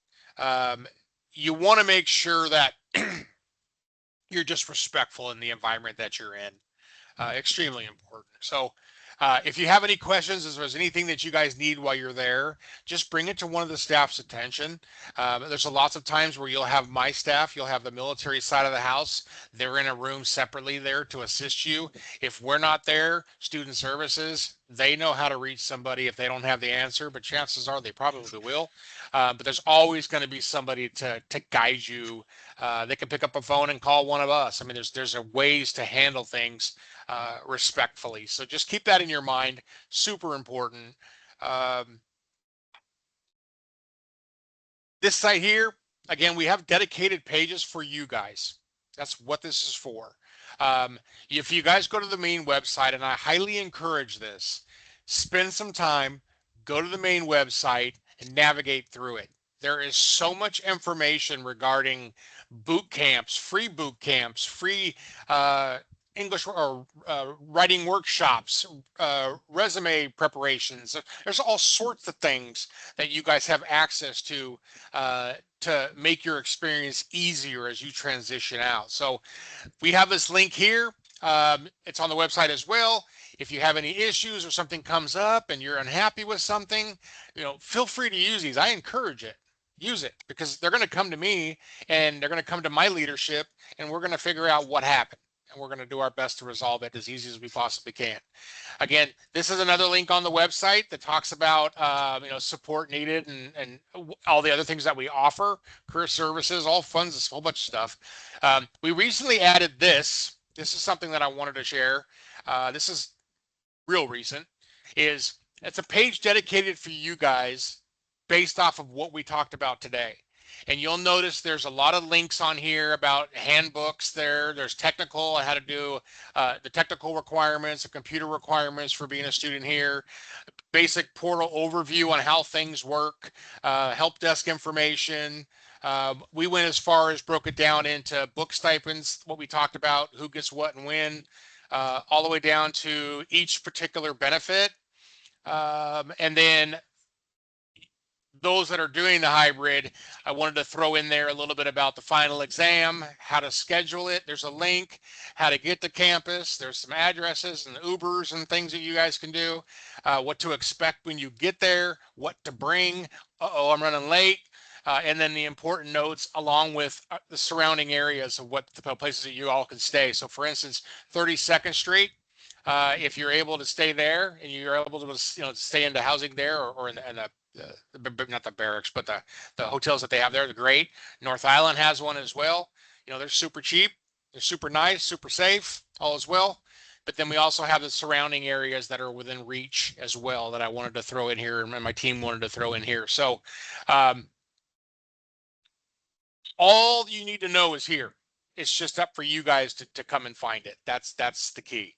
You want to make sure that you're just respectful in the environment that you're in. Extremely important. So if you have any questions, if there's anything that you guys need while you're there, just bring it to one of the staff's attention. There's lots of times where you'll have my staff, you'll have the military side of the house. They're in a room separately there to assist you. If we're not there, student services, they know how to reach somebody if they don't have the answer, but chances are they probably will. But there's always going to be somebody to guide you. They can pick up a phone and call one of us. I mean, there's ways to handle things respectfully. So just keep that in your mind. Super important. Um, this site here, again, we have dedicated pages for you guys. That's what this is for. If you guys go to the main website, and I highly encourage this, spend some time, go to the main website and navigate through it. There is so much information regarding boot camps, free uh, English or writing workshops, resume preparations. There's all sorts of things that you guys have access to make your experience easier as you transition out. So we have this link here. It's on the website as well. If you have any issues or something comes up and you're unhappy with something, feel free to use these. I encourage it. Use it, because they're going to come to me and they're going to come to my leadership, and we're going to figure out what happened, and we're going to do our best to resolve it as easy as we possibly can. Again, this is another link on the website that talks about support needed and all the other things that we offer, career services, all funds, a whole bunch of stuff. We recently added this. This is something that I wanted to share. This is real recent. It's a page dedicated for you guys based off of what we talked about today. And you'll notice there's a lot of links on here about handbooks there. There's technical, how to do the technical requirements, the computer requirements for being a student here, basic portal overview on how things work, help desk information. We went as far as broke it down into book stipends, what we talked about, who gets what and when, all the way down to each particular benefit. And then those that are doing the hybrid, I wanted to throw in there a little bit about the final exam, how to schedule it. There's a link, how to get to campus. There's some addresses and Ubers and things that you guys can do, what to expect when you get there, what to bring. Uh-oh, I'm running late. And then the important notes along with the surrounding areas of what the places that you all can stay. So for instance, 32nd Street, if you're able to stay there and you're able to stay into housing there or in the not the barracks, but the hotels that they have there, they're great. North Island has one as well. They're super cheap, they're super nice, super safe, all as well. But then we also have the surrounding areas that are within reach as well that I wanted to throw in here, and my team wanted to throw in here. So all you need to know is here. It's just up for you guys to come and find it. That's the key.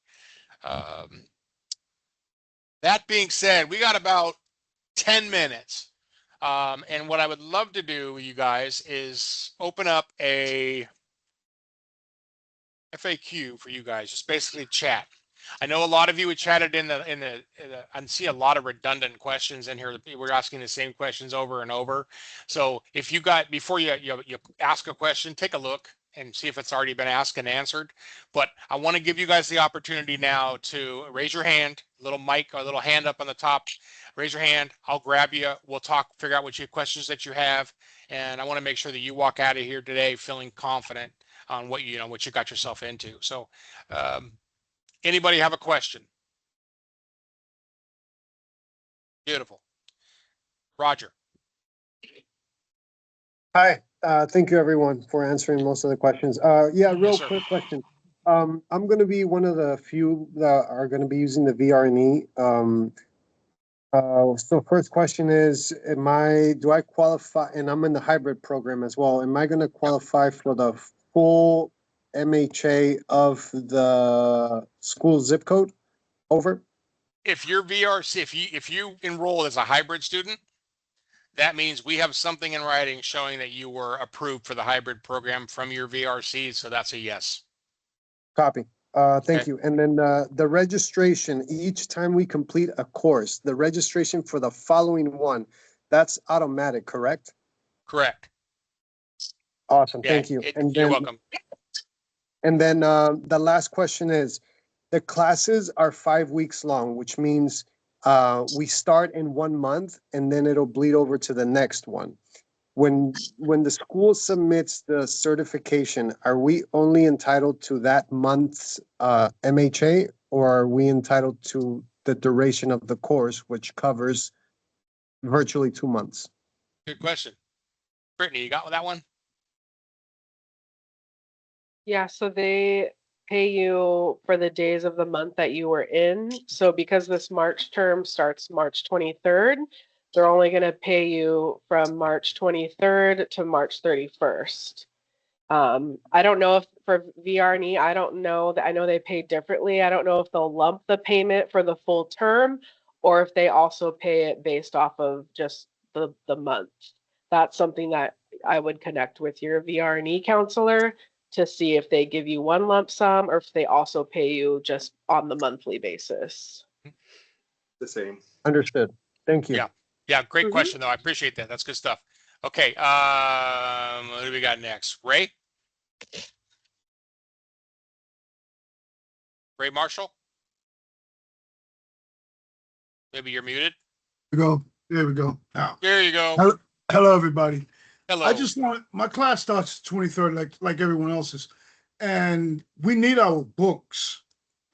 That being said, we got about 10 minutes. And what I would love to do with you guys is open up a FAQ for you guys, just basically chat. I know a lot of you had chatted in the I see a lot of redundant questions in here. We're asking the same questions over and over. So if you got, before you ask a question, take a look and see if it's already been asked and answered. But I want to give you guys the opportunity now to raise your hand, little mic or little hand up on the top. Raise your hand. I'll grab you. We'll talk, figure out what questions that you have. And I want to make sure that you walk out of here today feeling confident on what you got yourself into. So anybody have a question? Beautiful. Roger. Hi, thank you everyone for answering most of the questions. Yeah, Yes, real sir. quick question. I'm gonna be one of the few that are gonna be using the VRNE. So first question is, do I qualify, and I'm in the hybrid program as well, am I gonna qualify for the full MHA of the school zip code? Over? If your VRC, if you enroll as a hybrid student, that means we have something in writing showing that you were approved for the hybrid program from your VRC. So that's a yes. Copy. Okay. Thank you. And then the registration, each time we complete a course, the registration for the following one, that's automatic, correct? Correct. Awesome. Yeah. Thank you. You're welcome. The last question is, the classes are 5 weeks long, which means we start in 1 month and then it'll bleed over to the next one. When the school submits the certification, are we only entitled to that month's MHA, or are we entitled to the duration of the course, which covers virtually 2 months? Good question. Brittany, you got that one? Yeah, so they pay you for the days of the month that you were in. So because this March term starts March 23rd, they're only going to pay you from March 23rd to March 31st. I don't know if for VRNE, I don't know that I know they pay differently. I don't know if they'll lump the payment for the full term or if they also pay it based off of just the month. That's something that I would connect with your VRNE counselor to see if they give you one lump sum or if they also pay you just on the monthly basis. The same. Understood. Thank you. Yeah. Yeah. Great Mhm. question though. I appreciate that. That's good stuff. Okay. What do we got next? Ray Marshall? Maybe you're muted. We go. There we go. Now, There you go. hello, everybody. I Hello. just want my class starts 23rd, like everyone else's, and we need our books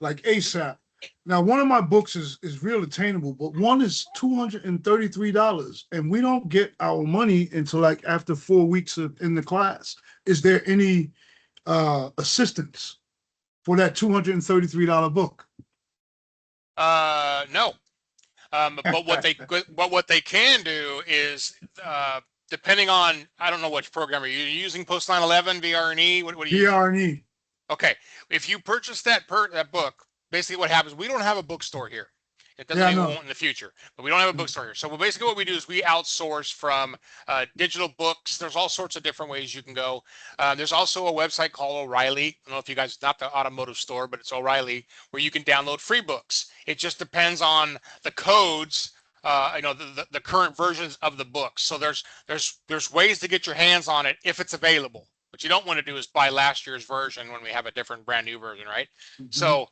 like ASAP. Now, one of my books is real attainable, but one is $233, and we don't get our money until like after 4 weeks in the class. Is there any assistance for that $233 book? No. But what they can do is, depending on, I don't know which program are you using, post 9/11 VRNE? What are you using? BRE. Okay, if you purchase that book, basically what happens, we don't have a bookstore here. It doesn't Yeah, I mean we know. won't in the future, but we don't have a bookstore here. So basically what we do is we outsource from digital books. There's all sorts of different ways you can go. There's also a website called O'Reilly. I don't know if you guys, not the automotive store, but it's O'Reilly, where you can download free books. It just depends on the codes, the current versions of the books. So there's ways to get your hands on it if it's available. What you don't want to do is buy last year's version when we have a different brand new version, right? Mhm. So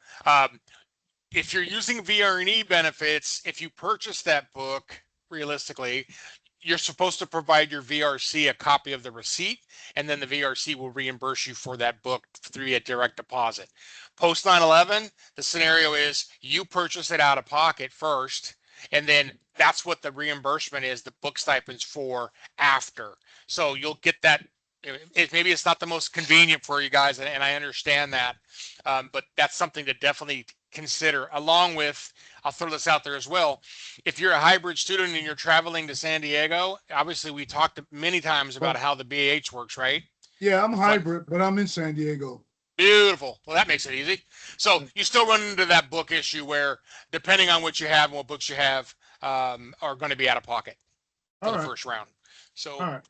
if you're using VRNE benefits, if you purchase that book, realistically, you're supposed to provide your VRC a copy of the receipt, and then the VRC will reimburse you for that book through a direct deposit. Post 9/11, the scenario is you purchase it out of pocket first, and then that's what the reimbursement is, the book stipends for after. So you'll get that. Maybe it's not the most convenient for you guys, and I understand that, but that's something to definitely consider. Along with, I'll throw this out there as well. If you're a hybrid student and you're traveling to San Diego, obviously we talked many times about how the BAH works, right? Yeah, I'm Fun. hybrid, but I'm in San Diego. Beautiful. Well, that makes it easy. So you still run into that book issue where, depending on what you have and what books you have, are going to be out of pocket for All the right. first round. So All right.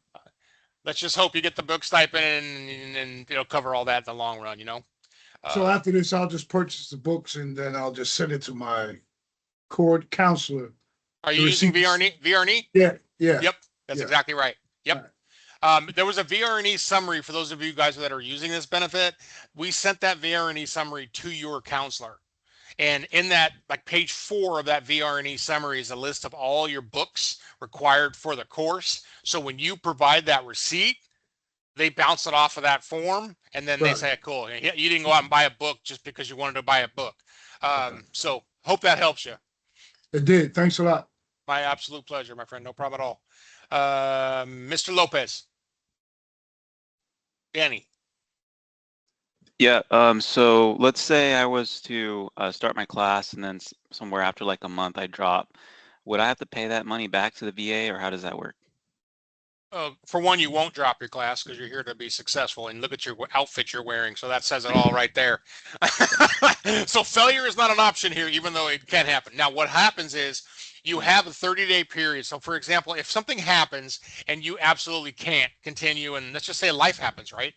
let's just hope you get the book stipend, and it'll cover all that in the long run, you know? So after this, I'll just purchase the books and then I'll just send it to my court counselor. Are you The using receipts. VRNE? VRNE? Yeah, yeah. Yep, that's Yeah. exactly right. Yep. All right. There was a VRNE summary for those of you guys that are using this benefit. We sent that VRNE summary to your counselor. And in that, like page 4 of that VRNE summary is a list of all your books required for the course. So when you provide that receipt, they bounce it off of that form, and then they Right. say, cool, you didn't go out and buy a book just because you wanted to buy a book. So hope that helps you. It did. Thanks a lot. My absolute pleasure, my friend. No problem at all. Mr. Lopez. Danny. Yeah, so let's say I was to start my class and then somewhere after like a month I drop. Would I have to pay that money back to the VA or how does that work? For one, you won't drop your class because you're here to be successful. And look at your outfit you're wearing. So that says it all right there. So failure is not an option here, even though it can happen. Now, what happens is you have a 30-day period. So, for example, if something happens and you absolutely can't continue, and let's just say life happens, right?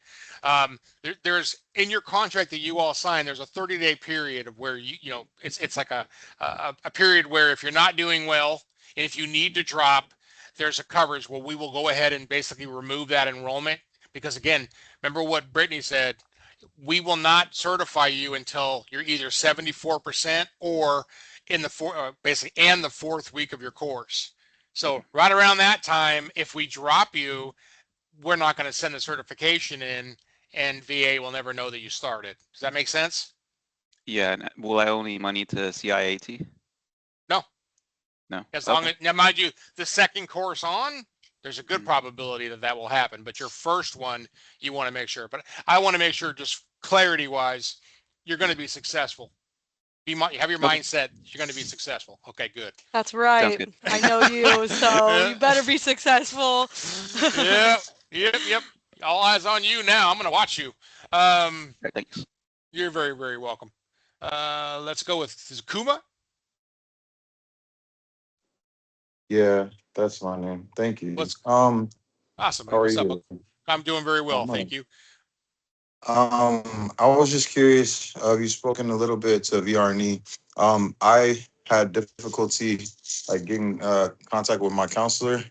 There's in your contract that you all sign, there's a 30-day period of where it's like a period where if you're not doing well and if you need to drop, there's a coverage where we will go ahead and basically remove that enrollment because again, remember what Brittany said, we will not certify you until you're either 74% or in the basically and the fourth week of your course. So right around that time, if we drop you, we're not going to send the certification in and VA will never know that you started. Does that make sense? Yeah, and will I owe any money to CIAT? No. No. As long Okay. as, now mind you, the second course on, there's a good Mhm. probability that that will happen. But your first one, you want to make sure. But I want to make sure, just clarity wise, you're going to be successful. Have your Okay. mindset. You're going to be successful. Okay, good. That's Sounds right. good. I know you, so Yeah. you better be successful. Yep. Yep. All eyes on you now. I'm going to watch you. All right, thanks. You're very, very welcome. Let's go with Kuma. Yeah, that's my name. Thank you. Let's awesome, How man. are What's up? you? I'm doing very well. I'm Thank you. I was just curious. You've spoken a little bit to VRNE. I had difficulty like getting contact with my counselor,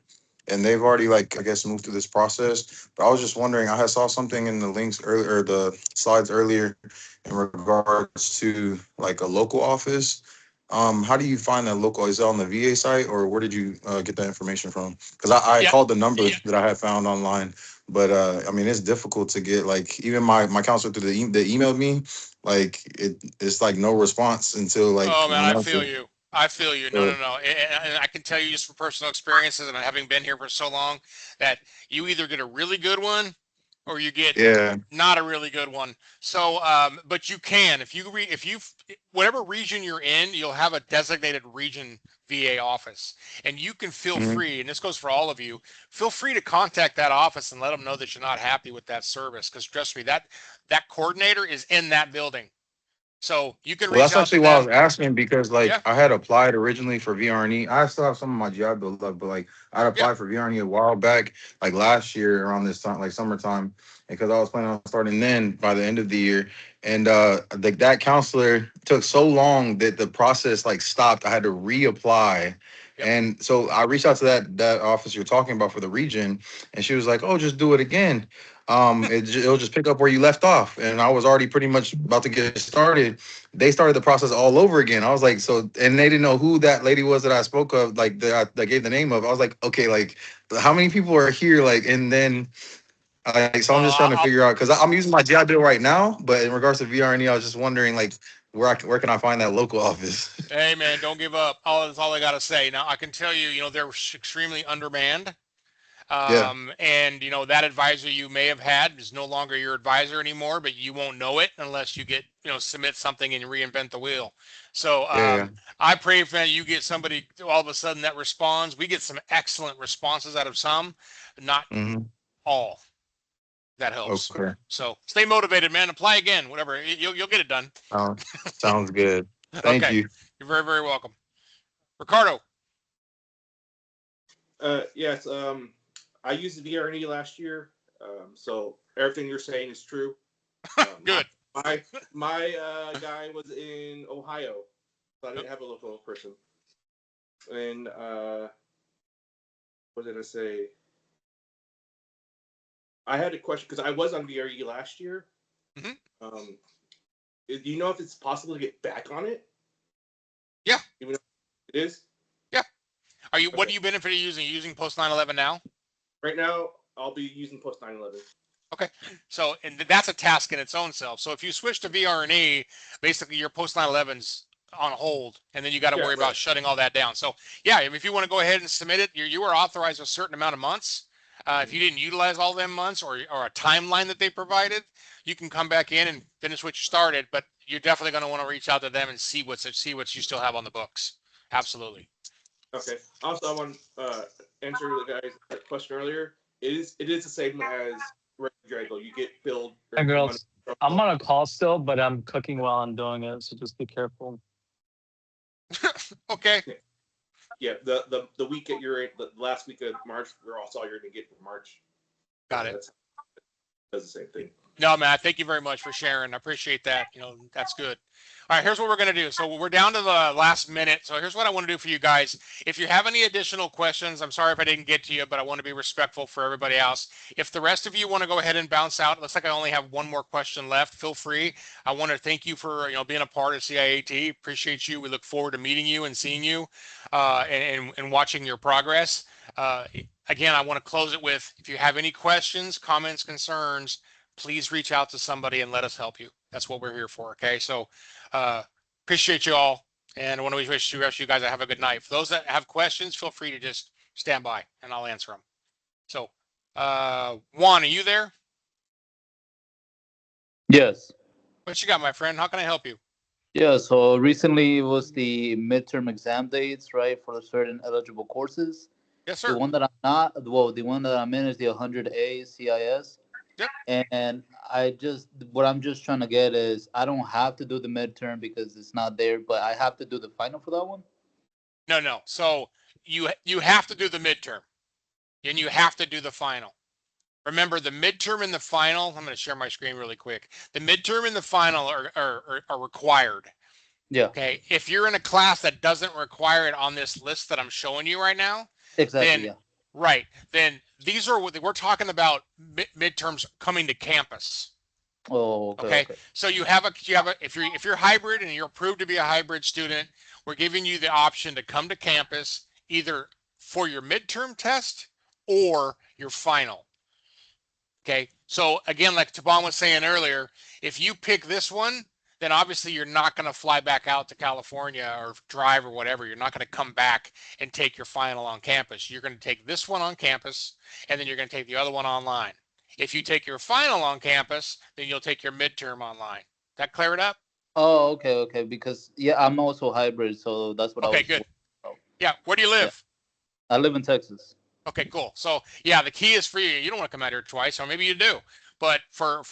and they've already like I guess moved through this process. But I was just wondering. I had saw something in the links earlier, the slides earlier, in regards to like a local office. How do you find that local? Is it on the VA site, or where did you get that information from? Because I Yeah. called the number that I had found online, but I mean, it's difficult to get like even my counselor through that emailed me, like it's like no response until like Oh man, I whenever. feel you. I feel you. No, Uh, no, no. And I can tell you just from personal experiences and having been here for so long that you either get a really good one or you get yeah. not a really good one. So, but you can if you whatever region you're in, you'll have a designated region VA office, and you can feel Mhm. free. And this goes for all of you. Feel free to contact that office and let them know that you're not happy with that service. Because trust me, that coordinator is in that building, so you can Well, reach that's out to actually why I was them. asking because like Yeah, I had applied originally for VRNE. I still have some of my GI Bill left, but like I'd yeah. applied for VRNE a while back, like last year around this time, like summertime, because I was planning on starting then by the end of the year. And like that counselor took so long that the process like stopped. I had to reapply. Yep. And so I reached out to that office you're talking about for the region, and she was like, "Oh, just do it again. It'll just pick up where you left off." And I was already pretty much about to get started. They started the process all over again. I was like, so, and they didn't know who that lady was that I spoke of, like that I gave the name of. I was like, okay, like how many people are here? Like, and then like, so I'm Well, just trying to figure out because I'm using my GI Bill right now, but in regards to VRNE, I was just wondering like where can I find that local office? hey man, don't give up. That's all I got to say. Now I can tell you, they're extremely undermanned. Yeah. And that advisor you may have had is no longer your advisor anymore, but you won't know it unless you get, submit something and reinvent the wheel. So Yeah. I pray for you get somebody all of a sudden that responds. We get some excellent responses out of some, but not Hmm. all. That helps. Okay. So stay motivated, man. Apply again, whatever. You'll get it done. Uh, Sounds good. Thank Okay. you. You're very, very welcome. Ricardo, Yes, I used the VRNE last year, so everything you're saying is true. good. My guy was in Ohio, so I Yep. didn't have a local person. And what did I say? I had a question because I was on VRE last year. Mhm. Do you know if it's possible to get back on it? Yeah. Even if it is? Yeah. What Okay. are you benefiting using? Using post 9/11 now? Right now, I'll be using post 9/11. Okay, so and that's a task in its own self. So if you switch to VRNE, basically your post 9/11's on hold, and then you got to Yeah, worry about right. shutting all that down. So yeah, if you want to go ahead and submit it, you are authorized a certain amount of months. If you didn't utilize all them months or a timeline that they provided, you can come back in and finish what you started. But you're definitely going to want to reach out to them and see what you still have on the books. Absolutely. Okay. Also, I want to answer the guy's question earlier. It is the same as regular Drago. You get billed Hi, Monday. girls. I'm on a call still, but I'm cooking while I'm doing it, so just be careful. Okay. Yeah, the week that you're in, the last week of March, we're also all you're gonna get for March. Got it. Does the same thing. No, Matt, thank you very much for sharing. I appreciate that. That's good. All right, here's what we're going to do. So we're down to the last minute. So here's what I want to do for you guys. If you have any additional questions, I'm sorry if I didn't get to you, but I want to be respectful for everybody else. If the rest of you want to go ahead and bounce out, it looks like I only have one more question left. Feel free. I want to thank you for being a part of CIAT. Appreciate you. We look forward to meeting you and seeing you and watching your progress. Again, I want to close it with, if you have any questions, comments, concerns, please reach out to somebody and let us help you. That's what we're here for. Okay. So appreciate you all. And I want to wish the rest of you guys have a good night. For those that have questions, feel free to just stand by and I'll answer them. So Juan, are you there? Yes. What you got, my friend? How can I help you? Yeah, so recently it was the midterm exam dates, right, for certain eligible courses. Yes, The sir. one that I'm not, well, the one that I'm in is the 100A CIS. Yep. And what I'm just trying to get is I don't have to do the midterm because it's not there, but I have to do the final for that one. No. So you have to do the midterm and you have to do the final. Remember, the midterm and the final, I'm going to share my screen really quick. The midterm and the final are required. Yeah. Okay. If you're in a class that doesn't require it on this list that I'm showing you right now, Exactly, then yeah. right, then these are what we're talking about midterms coming to campus. Oh, okay, Okay. okay. So you have a if you're hybrid and you're approved to be a hybrid student, we're giving you the option to come to campus either for your midterm test or your final. Okay. So again, like Taban was saying earlier, if you pick this one, then obviously you're not going to fly back out to California or drive or whatever. You're not going to come back and take your final on campus. You're going to take this one on campus and then you're going to take the other one online. If you take your final on campus, then you'll take your midterm online. That clear it up? Oh, okay, okay. Because yeah, I'm also hybrid, so that's what I Okay, was. good. Yeah. Where do you Yeah. live? I live in Texas. Okay, cool. So yeah, the key is for you. You don't want to come out here twice, or maybe you do. But for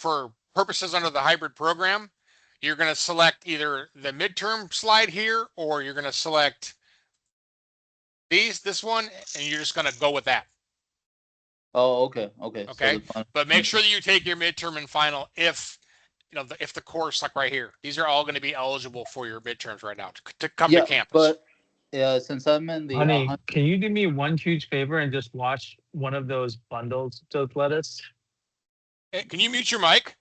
purposes under the hybrid program, you're going to select either the midterm slide here, or you're going to select this one, and you're just going to go with that. Oh, okay, okay. Okay. So But make sure that you take your midterm and final if if the course, like right here, these are all going to be eligible for your midterms right now to come to campus. But yeah, since I'm in the Honey, can you do me one huge favor and just watch one of those bundles of lettuce? Can you mute your mic?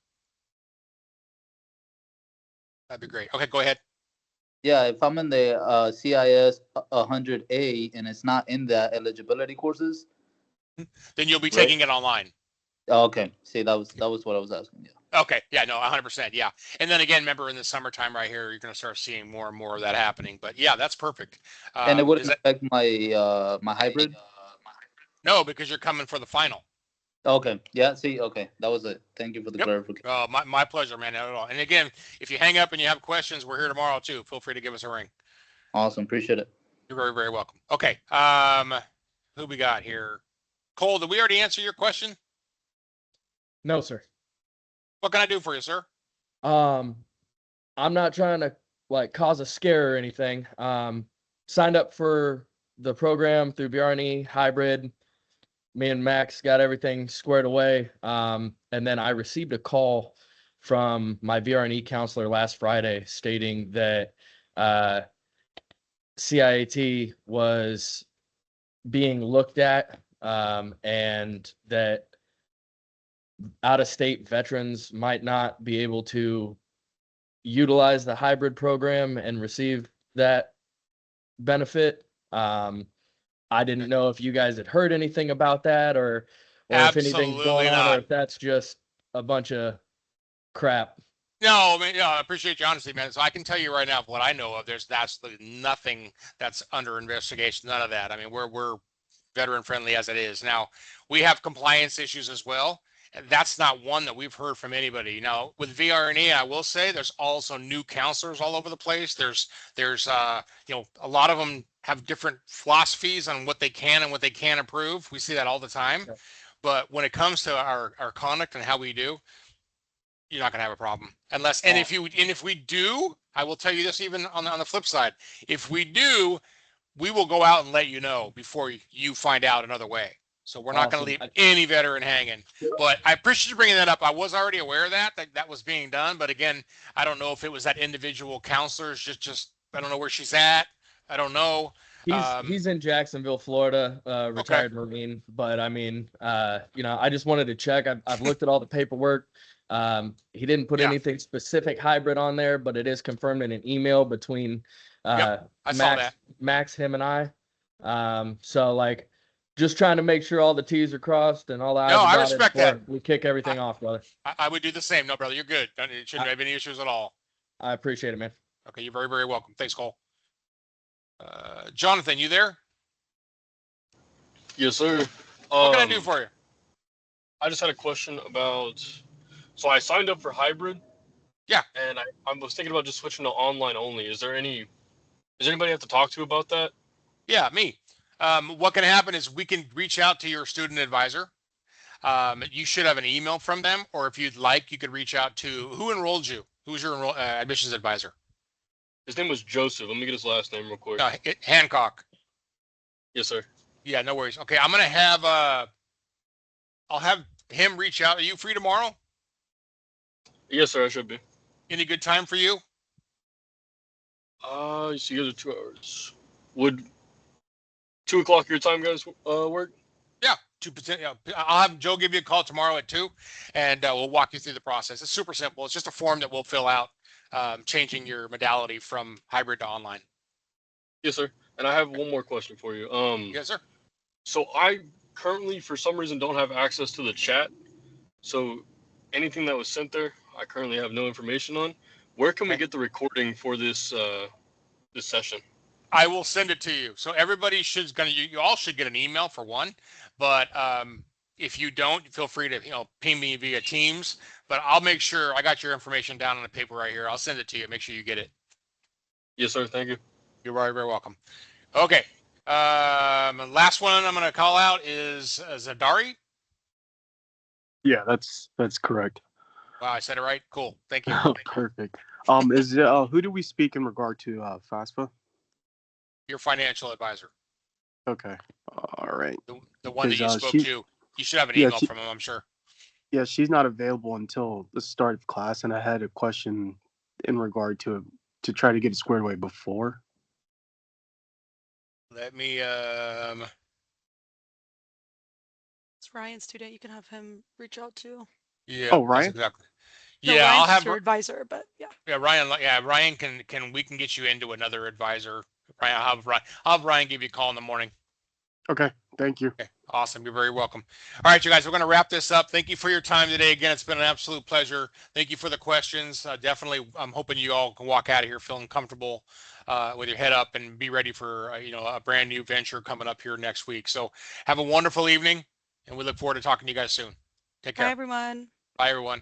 That'd be great. Okay, go ahead. Yeah, if I'm in the CIS 100A and it's not in the eligibility courses, then you'll be taking it online. Okay. See, that was what I was asking. Yeah. Okay. Yeah, no, 100%. Yeah. And then again, remember in the summertime right here, you're going to start seeing more and more of that happening. But yeah, that's perfect. And it wouldn't affect my my hybrid? No, because you're coming for the final. Okay. Yeah, see, okay. That was it. Thank you for the clarification. Oh, my pleasure, man. Not at all. And again, if you hang up and you have questions, we're here tomorrow too. Feel free to give us a ring. Awesome. Appreciate it. You're very, very welcome. Okay. Who we got here? Cole, did we already answer your question? No, sir. What can I do for you, sir? I'm not trying to cause a scare or anything. Signed up for the program through BRNE hybrid. Me and Max got everything squared away. And then I received a call from my VRNE counselor last Friday stating that CIAT was being looked at and that out-of-state veterans might not be able to utilize the hybrid program and receive that benefit. I didn't know if you guys had heard anything about that or if anything's going on or if that's just a bunch of crap. No, I mean, yeah, I appreciate your honesty, man. So I can tell you right now, what I know of, there's absolutely nothing that's under investigation. None of that. I mean, we're veteran friendly as it is. Now, we have compliance issues as well. And that's not one that we've heard from anybody. Now, with VRNE, I will say there's also new counselors all over the place. There's a lot of them have different philosophies on what they can and what they can't approve. We see that all the time. Yeah. But when it comes to our conduct and how we do, you're not going to have a problem unless, and if we do, I will tell you this, even on the flip side, if we do, we will go out and let you know before you find out another way. So we're not going to Awesome. leave any veteran hanging. But I appreciate you bringing that up. I was already aware of that was being done. But again, I don't know if it was that individual counselor's just I don't know where she's at. I don't know. He's in Jacksonville, Florida, Okay. retired Marine. But I mean, I just wanted to check. I've looked at all the paperwork. He didn't put Yeah. anything specific hybrid on there, but it is confirmed in an email between I saw that. Max, him, and I. So like, just trying to make sure all the T's are crossed and all the I's No, are I dotted respect before that. we kick everything off, brother. I would do the same. No, brother, you're good. It shouldn't have any issues at all. I appreciate it, man. Okay, you're very, very welcome. Thanks, Cole. Jonathan, you there? Yes, sir. What can I do for you? I just had a question about. So I signed up for hybrid. Yeah. And I was thinking about just switching to online only. Is there anybody I have to talk to about that? Yeah, me. What can happen is we can reach out to your student advisor. You should have an email from them, or if you'd like, you could reach out to who enrolled you. Who's your admissions advisor? His name was Joseph. Let me get his last name real quick. Hancock. Yes, sir. Yeah, no worries. Okay, I'm gonna have I'll have him reach out. Are you free tomorrow? Yes, sir. I should be. Any good time for you? You see, you guys are 2 hours. Would 2 o'clock your time, guys, work? Yeah, 2%. Yeah, I'll have Joe give you a call tomorrow at 2, and we'll walk you through the process. It's super simple. It's just a form that we'll fill out, changing your modality from hybrid to online. Yes, sir. And I have one more question for you. Yes, sir. So I currently, for some reason, don't have access to the chat. So anything that was sent there, I currently have no information on. Where can we get the recording for this this session? I will send it to you. So everybody you all should get an email for one, but if you don't, feel free to ping me via Teams. But I'll make sure I got your information down on the paper right here. I'll send it to you. Make sure you get it. Yes, sir. Thank you. You're very, very welcome. Okay. Last one I'm going to call out is Zadari. Yeah, that's correct. Wow, I said it right. Cool. Thank you. Perfect. Is who do we speak in regard to FAFSA? Your financial advisor. Okay. All right. The one that you spoke to. You should have an email from him, I'm sure. Yeah, she's not available until the start of class, and I had a question in regard to try to get it squared away before. Let me It's Ryan's student. You can have him reach out to. Yeah. Oh, Ryan? Exactly. No, Yeah, Ryan's I'll have your advisor, but yeah. Yeah, Ryan. Yeah, Ryan we can get you into another advisor. Ryan, I'll have Ryan give you a call in the morning. Okay. Thank you. Okay, awesome. You're very welcome. All right, you guys, we're going to wrap this up. Thank you for your time today. Again, it's been an absolute pleasure. Thank you for the questions. Definitely, I'm hoping you all can walk out of here feeling comfortable with your head up and be ready for a brand new venture coming up here next week. So have a wonderful evening, and we look forward to talking to you guys soon. Take care. Bye, everyone. Bye, everyone.